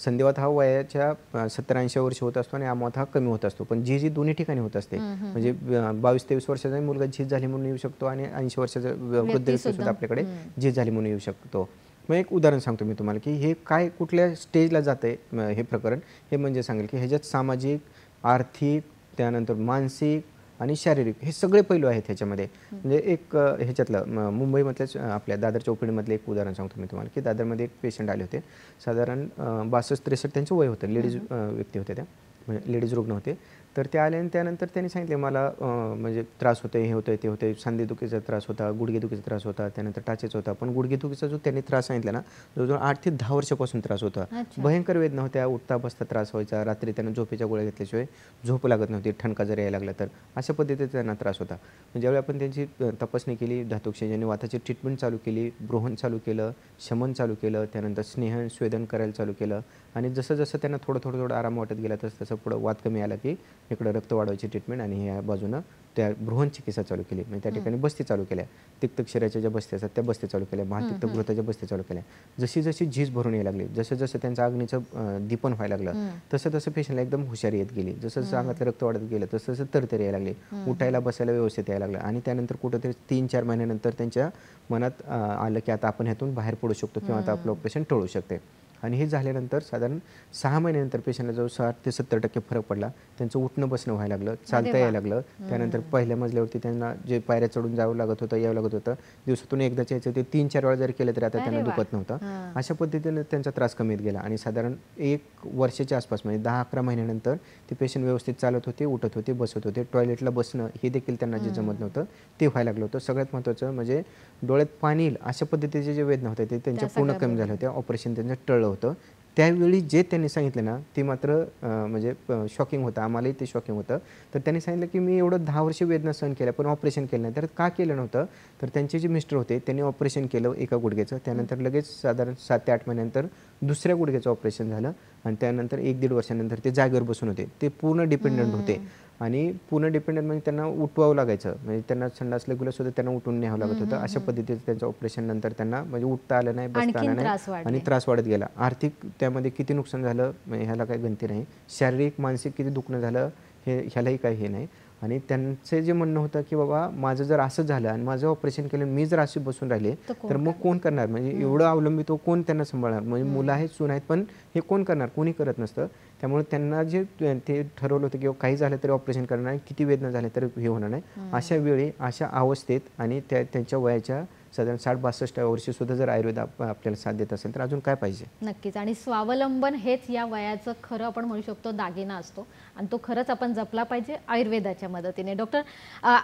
S2: संधिवात हा वयाच्या 70-80 वर्ष होत असतो आणि आमवात हा कमी होत असतो, पण झीज ही दोन्ही ठिकाणी होत असते. म्हणजे 22-23 वर्षाचा मुलगा झीज झाली म्हणून येऊ शकतो आणि 80 वर्षाचा वृद्ध व्यक्ती सुद्धा आपल्याकडे झीज झाली म्हणून येऊ शकतो. मग एक उदाहरण सांगतो मी तुम्हाला की हे काय कुठल्या स्टेजला जाते हे प्रकरण. हे म्हणजे सांगेल की ह्याच्यात सामाजिक, आर्थिक, त्यानंतर मानसिक आणि शारीरिक हे सगळे पैलू आहेत ह्याच्यामध्ये. म्हणजे एक ह्याच्यातलं मुंबईमधल्याच आपल्या दादर चौकडीमधलं एक उदाहरण सांगतो मी तुम्हाला की दादरमध्ये एक पेशंट आले होते. साधारण 62-63 त्यांचं वय होतं. लेडीज व्यक्ती होत्या, त्या म्हणजे लेडीज रुग्ण होते. तर ते आले आणि त्यानंतर त्यांनी सांगितले मला म्हणजे त्रास होते, हे होतं, ते होते, सांधेदुखीचा त्रास होता, गुडघेदुखीचा त्रास होता, त्यानंतर टाचेचा होता. पण गुडघेदुखीचा जो त्यांनी त्रास सांगितला ना जवळजवळ 8 ते 10 वर्षापासून त्रास होता. भयंकर वेदना होत्या, उठता बसता त्रास व्हायचा, रात्री त्यांना झोपेच्या गोळ्या घेतल्याशिवाय झोप लागत नव्हती, ठणका जर यायला लागला तर अशा पद्धतीचा त्यांना त्रास होता. ज्यावेळी आपण त्यांची तपासणी केली, धातुक्षेजन वाताची ट्रीटमेंट चालू केली, ब्रोहन चालू केलं, शमन चालू केलं, त्यानंतर स्नेहन स्वेदन करायला चालू केलं आणि जसं जसं त्यांना थोडं आराम वाटत गेला तसं तसं पुढं वात कमी आला की इकडं रक्त वाढवायची ट्रीटमेंट आणि ह्या बाजूनं त्या बृहन चिकित्सा चालू केली. म्हणजे त्या ठिकाणी बस्ती चालू केल्या, तिक्त क्षीराच्या ज्या बस्ती असतात त्या बस्ती चालू केल्या, महातिक्त गृहाच्या बस्ती चालू केल्या. जशी जशी झीज भरून यायला लागली, जसं जसं त्यांचं अग्नीचं दीपन व्हायला लागलं तसं तसं पेशंटला एकदम हुशारी येत गेली. जसं जसं अंगातलं रक्त वाढत गेलं तसं तसं तरतरी यायला लागली, उठायला बसायला व्यवस्थित यायला लागलं आणि त्यानंतर कुठंतरी 3-4 महिन्यानंतर त्यांच्या मनात आलं की आता आपण ह्यातून बाहेर पडू शकतो किंवा आता आपलं ऑपरेशन टळू शकते. आणि हे झाल्यानंतर साधारण 6 महिन्यानंतर पेशंटला जो 60 ते 70% फरक पडला. त्यांचं उठणं बसणं व्हायला लागलं, चालता यायला लागलं. त्यानंतर पहिल्या मजल्यावरती त्यांना जे पायऱ्या चढून जावं लागत होतं, यावं लागत होतं, दिवसातून एकदाच यायचं, ते 3-4 वेळा जरी केलं तरी आता त्यांना दुखत नव्हतं. अशा पद्धतीने त्यांचा त्रास कमी होत गेला आणि साधारण 1 वर्षाच्या आसपास म्हणजे 10-11 महिन्यानंतर ते पेशंट व्यवस्थित चालत होते, उठत होते, बसत होते. टॉयलेटला बसणं हे देखील त्यांना जे जमत नव्हतं ते व्हायला लागलं होतं. सगळ्यात महत्त्वाचं म्हणजे डोळ्यात पाणी येईल अशा पद्धतीचे जे वेदना होते ते त्यांच्या पूर्ण कमी झाल्या होत्या. ऑपरेशन त्यांचं टळलं होतं. त्यावेळी जे त्यांनी सांगितलं ना ते मात्र म्हणजे शॉकिंग होतं, आम्हालाही ते शॉकिंग होतं. तर त्यांनी सांगितलं की मी एवढं 10 वर्ष वेदना सहन केल्या पण ऑपरेशन केलं नाही. तर का केलं नव्हतं? तर त्यांचे जे मिस्टर होते त्यांनी ऑपरेशन केलं एका गुडघ्याचं. त्यानंतर लगेच साधारण 7 ते 8 महिन्यानंतर दुसऱ्या गुडघ्याचं ऑपरेशन झालं आणि त्यानंतर 1-1.5 वर्षानंतर ते जागेवर बसून होते. ते पूर्ण डिपेंडंट होते आणि पूर्ण डिपेंडंट म्हणजे त्यांना उठवावं लागायचं. म्हणजे त्यांना संडास लागलं सुद्धा त्यांना उठून न्यावं लागत होतं. अशा पद्धतीचं त्यांचं ऑपरेशन नंतर त्यांना म्हणजे उठता आलं नाही, बसता आलं नाही आणि त्रास वाढत गेला. आर्थिक त्यामध्ये किती नुकसान झालं म्हणजे ह्याला काही गणती नाही. शारीरिक मानसिक किती दुखणं झालं ह्यालाही काही हे नाही. आणि त्यांचं जे म्हणणं होतं की बाबा माझं जर असं झालं आणि माझं ऑपरेशन केलं मी जर असे बसून राहिले तर मग कोण करणार? म्हणजे एवढं अवलंबित कोण त्यांना सांभाळणार? म्हणजे मुलं आहेत, सून आहेत, पण हे कोण करणार? कोणी करत नसतं. त्यामुळे त्यांना जे ते ठरवलं होतं की काही झालं तरी ऑपरेशन करणार नाही, किती वेदना झाल्या तरी हे होणार नाही. अशा वेळी अशा अवस्थेत आणि त्यांच्या वयाच्या साधारण 60-62 वर्षी सुद्धा जर आयुर्वेद आपल्याला साथ देत असेल तर अजून काय पाहिजे?
S1: नक्कीच. आणि स्वावलंबन हेच या वयाचं खरं आपण म्हणू शकतो दागिना असतो आणि तो खरंच आपण जपला पाहिजे आयुर्वेदाच्या मदतीने. डॉक्टर,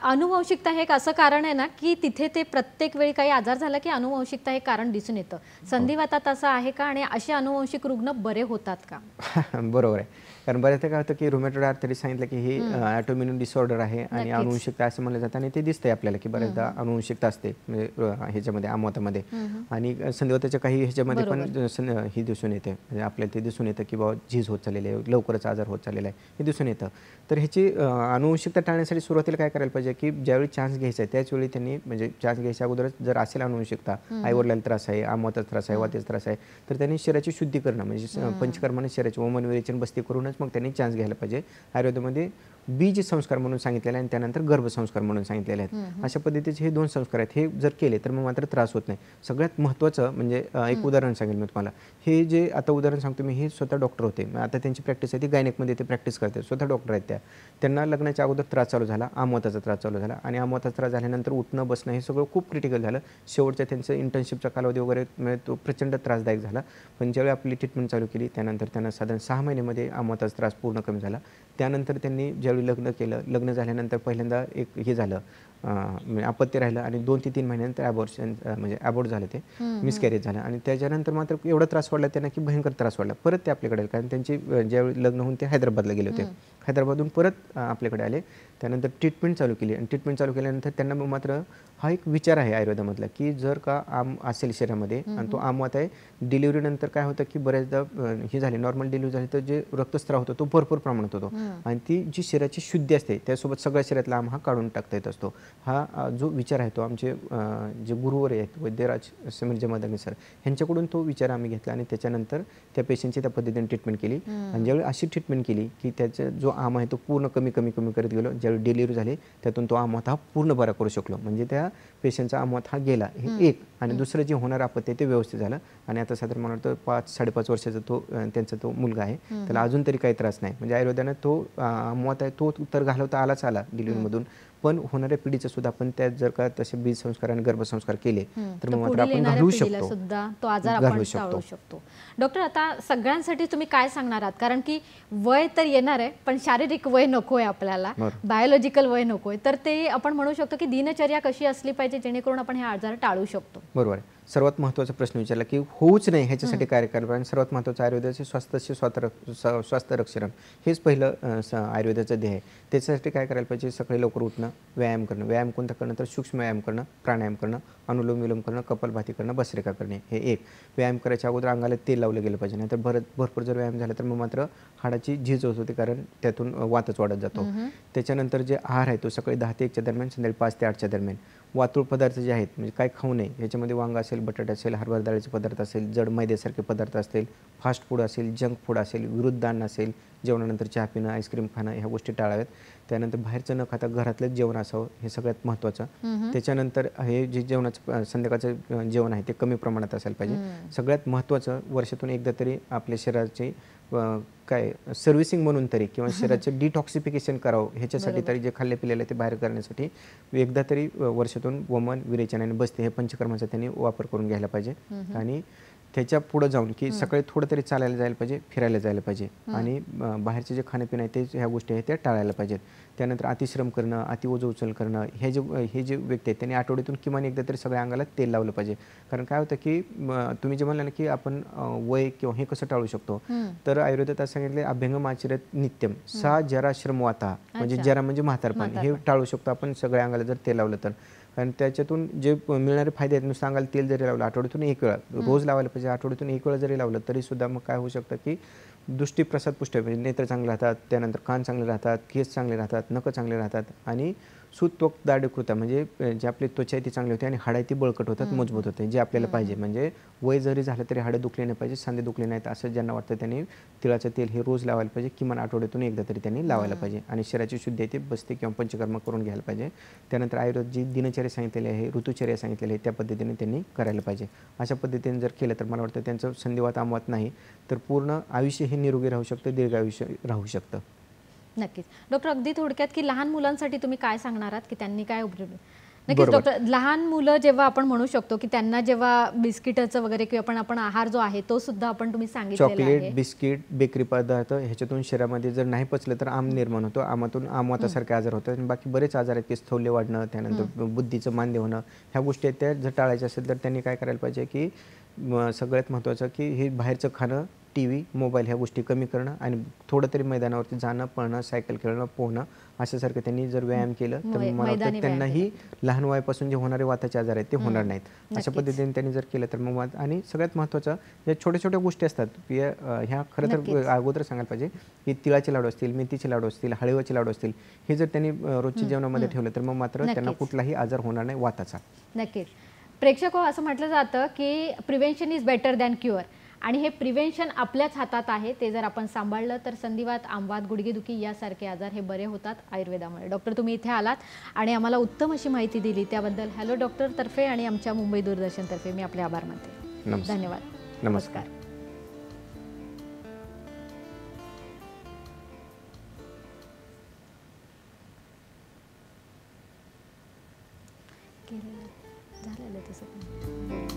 S1: अनुवंशिकता हे एक असं कारण आहे ना की तिथे ते प्रत्येक वेळी काही आजार झाला की अनुवंशिकता हे कारण दिसून येतं. संधिवातात असं आहे का आणि असे अनुवंशिक रुग्ण बरे होतात का?
S2: बरोबर आहे. कारण बऱ्याचदा काय होतं की रुमॅटॉइड आर्थरायटिस सांगितलं की हे ऑटोइम्युन डिसऑर्डर आहे आणि अनुवंशिकता असं म्हणलं जातं आणि ते दिसतंय आपल्याला की बऱ्याचदा अनुवंशिकता असते म्हणजे ह्याच्यामध्ये आमातामध्ये आणि संधिवाताच्या काही ह्याच्यामध्ये पण ही दिसून येते. म्हणजे आपल्याला ते दिसून येतं की बाबा झीज होत चाललेली आहे, लवकरच आजार होत चाललेला आहे, हे दिसून येतं. तर ह्याची अनुवंशिकता टाळण्यासाठी सुरुवातीला काय करायला पाहिजे की ज्यावेळी चान्स घ्यायचा आहे त्याचवेळी त्यांनी म्हणजे चान्स घ्यायच्या अगोदरच जर असेल अनुवंशिकता, आईवरलेला त्रास आहे, आमाताचा त्रास आहे, वाताचा त्रास आहे, तर त्यांनी शरीराची शुद्धी करणं म्हणजे पंचकर्माने शरीराची वमन विरेचन बस्ती करूनच मग त्यांनी चान्स घ्यायला पाहिजे. आयुर्वेदामध्ये बीज संस्कार म्हणून सांगितलेले आणि त्यानंतर गर्भसंस्कार म्हणून सांगितलेले आहेत. अशा पद्धतीचे हे 2 संस्कार आहेत. हे जर केले तर मग मात्र त्रास होत नाही. सगळ्यात महत्त्वाचं म्हणजे एक उदाहरण सांगेल मी तुम्हाला. हे जे आता उदाहरण सांगतो मी, हे स्वतः डॉक्टर होते. आता त्यांची प्रॅक्टिस आहे ती गायनेकमध्ये ते प्रॅक्टिस करतात, स्वतः डॉक्टर आहेत त्यांना लग्नाच्या अगोदर त्रास चालू झाला, आमाताचा त्रास चालू झाला आणि आमाताचा त्रास झाल्यानंतर उठणं बसणं हे सगळं खूप क्रिटिकल झालं. शेवटच्या त्यांचं इंटर्नशिपचा कालावधी वगैरे म्हणजे तो प्रचंड त्रासदायक झाला. पण ज्यावेळी आपली ट्रीटमेंट चालू केली त्यानंतर त्यांना साधारण 6 महिन्यामध्ये आमाताचा त्रास पूर्ण कमी झाला. त्यानंतर त्यांनी ज्यावेळी लग्न केलं, लग्न झाल्यानंतर पहिल्यांदा एक हे झालं म्हणजे अपत्य राहिलं आणि 2 ते 3 महिन्यानंतर ॲबॉर्शन म्हणजे ॲबॉर्ट झालं, ते मिसकॅरेज झालं आणि त्याच्यानंतर मात्र एवढा त्रास वाढला त्यांना की भयंकर त्रास वाढला. परत ते आपल्याकडे आले कारण त्यांची ज्यावेळी लग्न होऊन ते हैदराबादला गेले होते. हैदराबादहून परत आपल्याकडे आले. त्यानंतर ट्रीटमेंट चालू केली आणि ट्रीटमेंट चालू केल्यानंतर त्यांना मात्र हा एक विचार आहे आयुर्वेदामधला की जर का आम असेल शरीरामध्ये आणि तो आमवात आहे, डिलिव्हरीनंतर काय होतं की बऱ्याचदा ही झाली नॉर्मल डिलिव्हरी झाली तर जे रक्तस्राव होतो तो भरपूर प्रमाणात होतो आणि ती जी शरीराची शुद्धी असते त्यासोबत सगळ्या शरीरातला आम हा काढून टाकता येत असतो. हा जो विचार आहे तो आमचे जे गुरुवर आहेत वैद्यराज समीर जमादारनी सर ह्यांच्याकडून तो विचार आम्ही घेतला आणि त्याच्यानंतर त्या पेशंटची त्या पद्धतीने ट्रीटमेंट केली आणि ज्यावेळी अशी ट्रीटमेंट केली की त्याचा जो आम आहे तो पूर्ण कमी करत गेलो. ज्यावेळी डिलिव्हरी झाली त्यातून तो आमवात हा पूर्ण बरा करू शकलो. म्हणजे त्या पेशंटचा आमवात हा गेला हे एक आणि दुसरं जे होणार आपत्ती ते व्यवस्थित झालं आणि आता साधारण मला वाटतं 5-5.5 वर्षाचा तो त्यांचा तो मुलगा आहे, त्याला अजून तरी काही त्रास नाही. म्हणजे आयुर्वेदानं तो आमवात आहे तो तर घालवता आला डिलिव्हरीमधून, पण होणाऱ्या पिढीचं सुद्धा आपण त्यात जर का तसे बीज संस्कार आणि गर्भसंस्कार केले तर मग मात्र आपण घालवू शकतो,
S1: सुद्धा तो आजार आपण टाळू शकतो. डॉक्टर, आता सगळ्यांसाठी तुम्ही काय सांगणार आहात? कारण की वय तर येणार आहे पण शारीरिक वय नकोय आपल्याला, बायोलॉजिकल वय नकोय, तर ते आपण म्हणू शकतो की दिनचर्या कशी असली पाहिजे जेणेकरून आपण हे आजार टाळू शकतो?
S2: बरोबर आहे. सर्वात महत्त्वाचा प्रश्न विचारला की होऊच नाही ह्याच्यासाठी काय करायला पाहिजे. सर्वात महत्त्वाचं आयुर्वेदाचे स्वास्थ्य रक्षण हेच पहिलं आयुर्वेदाचं ध्येय आहे. त्याच्यासाठी काय करायला पाहिजे? सकाळी लवकर उठणं, व्यायाम करणं. व्यायाम कोणता करणं तर सूक्ष्म व्यायाम करणं, प्राणायाम करणं, अनुलोम विलोम करणं, कपालभाती करणं, भस्त्रिका करणे. हे एक. व्यायाम करायच्या अगोदर अंगाला तेल लावलं गेलं पाहिजे, नाहीतर भरपूर जर व्यायाम झाला तर मग मात्र हाडाची झीज होत होते कारण त्यातून वातच वाढत जातो. त्याच्यानंतर जे आहार आहे तो सकाळी 10 ते 1च्या दरम्यान, संध्याकाळी 5 ते 8च्या दरम्यान. वातुळ पदार्थ जे आहेत म्हणजे काय खाऊ नये, याच्यामध्ये वांग असेल, बटाटा असेल, हरभरा डाळीचे पदार्थ असेल, जड मैद्यासारखे पदार्थ असतील, फास्ट फूड असेल, जंक फूड असेल, विरुद्ध अन्न असेल, जेवणानंतर चहा पिणं, आईस्क्रीम खाणं ह्या गोष्टी टाळाव्यात. त्यानंतर बाहेरचं न खाता घरातलंच जेवण असावं, हे सगळ्यात महत्त्वाचं. त्याच्यानंतर हे जे जेवणाचं संध्याकाळचं जेवण आहे ते कमी प्रमाणात असायला पाहिजे. सगळ्यात महत्त्वाचं वर्षातून एकदा तरी आपल्या शरीराची काय सर्व्हिसिंग म्हणून तरी किंवा शरीराचं डिटॉक्सिफिकेशन करावं, ह्याच्यासाठी तरी जे खाल्ले पिलेलं आहे ते बाहेर करण्यासाठी एकदा तरी वर्षातून वमन, विरेचन आणि बस्ती हे पंचकर्माचा त्यांनी वापर करून घ्यायला पाहिजे. आणि त्याच्या पुढं जाऊन की सकाळी थोडं तरी चालायला जायला पाहिजे, फिरायला जायला पाहिजे. आणि बाहेरचे जे खाणेपिणं आहे ते ह्या गोष्टी आहेत त्या टाळायला पाहिजेत. त्यानंतर अतिश्रम करणं, अति ओझं उचल करणं, हे जे व्यक्ती आहेत त्यांनी आठवड्यातून किमान एकदा तरी सगळ्या अंगाला तेल लावलं पाहिजे. कारण काय होतं की तुम्ही जे म्हणला ना की आपण वय किंवा हे कसं टाळू शकतो, तर आयुर्वेदात असं सांगितले अभ्यंगम आचरत नित्यम सा जरा श्रमवाता, म्हणजे जरा म्हणजे म्हातारपण, हे टाळू शकतो आपण सगळ्या अंगाला जर तेल लावलं तर. कारण त्याच्यातून जे मिळणारे फायदे आहेत, नुसतं अंगाला तेल जरी लावलं आठवड्यातून एक वेळा, रोज लावायला पाहिजे, आठवड्यातून एक वेळा जरी लावलं तरी सुद्धा मग काय होऊ शकतं की दृष्टी प्रसाद पुष्ट म्हणजे नेत्र चांगले राहतात, त्यानंतर कान चांगले राहतात, केस चांगले राहतात, नखं चांगले राहतात आणि सुत्वक दाढकृता म्हणजे जे आपली त्वचा आहे ती चांगली होते आणि हाडं ती बळकट होतात, मजबूत होते, जे आपल्याला पाहिजे. म्हणजे वय जरी झालं तरी हाडं दुखले नाही पाहिजे, सांधे दुखले नाहीत असं ज्यांना वाटतं त्यांनी तिळाचं तेल हे रोज लावायला पाहिजे, किमान आठवड्यातून एकदा तरी त्यांनी लावायला पाहिजे. आणि शरीराची शुद्धी आहे ती बस्ती किंवा पंचकर्म करून घ्यायला पाहिजे. त्यानंतर आयुर्वेद जी दिनचर्या सांगितलेली आहे, ऋतुचर्या सांगितलेली आहे, त्या पद्धतीने त्यांनी करायला पाहिजे. अशा पद्धतीने जर केलं तर मला वाटतं त्यांचं संधिवात आमवात नाही तर पूर्ण आयुष्य हे निरोगी राहू शकतं, दीर्घ आयुष्य राहू शकतं.
S1: नक्कीच डॉक्टर, अगदी थोडक्यात की लहान मुलांसाठी तुम्ही काय सांगणार आहात की त्यांनी काय नक्कीच डॉक्टर, लहान मुलं जेव्हा आपण म्हणू शकतो की त्यांना जेव्हा बिस्किटाचं वगैरे किंवा आपण आहार जो आहे तो सुद्धा तुम्ही सांगितलेला आहे,
S2: चॉकलेट, बिस्किट, बेकरी पदार्थ ह्याच्यातून शरीरामध्ये जर नाही पचलं तर आम निर्माण होतो, आमातून आमवातासारखे आजार होतात आणि बाकी बरेच आजार आहेत की स्थौल्य वाढणं, त्यानंतर बुद्धीचं मांद्य होणं, ह्या गोष्टी आहेत त्या जर टाळायच्या असेल तर त्यांनी काय करायला पाहिजे की सगळ्यात महत्त्वाचं की हे बाहेरचं खाणं, TV, मोबाईल ह्या गोष्टी कमी करणं आणि थोडं तरी मैदानावरती जाणं, पळणं, सायकल खेळणं, पोहणं अशासारखं त्यांनी जर व्यायाम केलं तर मला वाटतं त्यांनाही लहान वयापासून जे होणारे वाताचे आजार आहेत ते होणार नाहीत. अशा पद्धतीने त्यांनी जर केलं तर मग आणि सगळ्यात महत्त्वाचं या छोट्या छोट्या गोष्टी असतात ह्या खरं तर अगोदर सांगायला पाहिजे की तिळाचे लाडू असतील, मेथीचे लाडू असतील, हळीवाचे लाडू असतील, हे जर त्यांनी रोजच्या जेवणामध्ये ठेवलं तर मग मात्र त्यांना कुठलाही आजार होणार नाही वाताचा.
S1: नक्कीच प्रेक्षक असं म्हटलं जातं की prevention is better than cure, आणि हे प्रिव्हेन्शन आपल्याच हातात आहे. ते जर आपण सांभाळलं तर संधिवात, आमवात, गुडघेदुखी यासारखे आजार हे बरे होतात आयुर्वेदामुळे. डॉक्टर, तुम्ही इथे आलात आणि आम्हाला उत्तम अशी माहिती दिली त्याबद्दल हॅलो डॉक्टर तर्फे आणि आमच्या मुंबई दूरदर्शन तर्फे मी आपले आभार मानते. धन्यवाद.
S2: नमस्कार.
S1: झालेलं तसं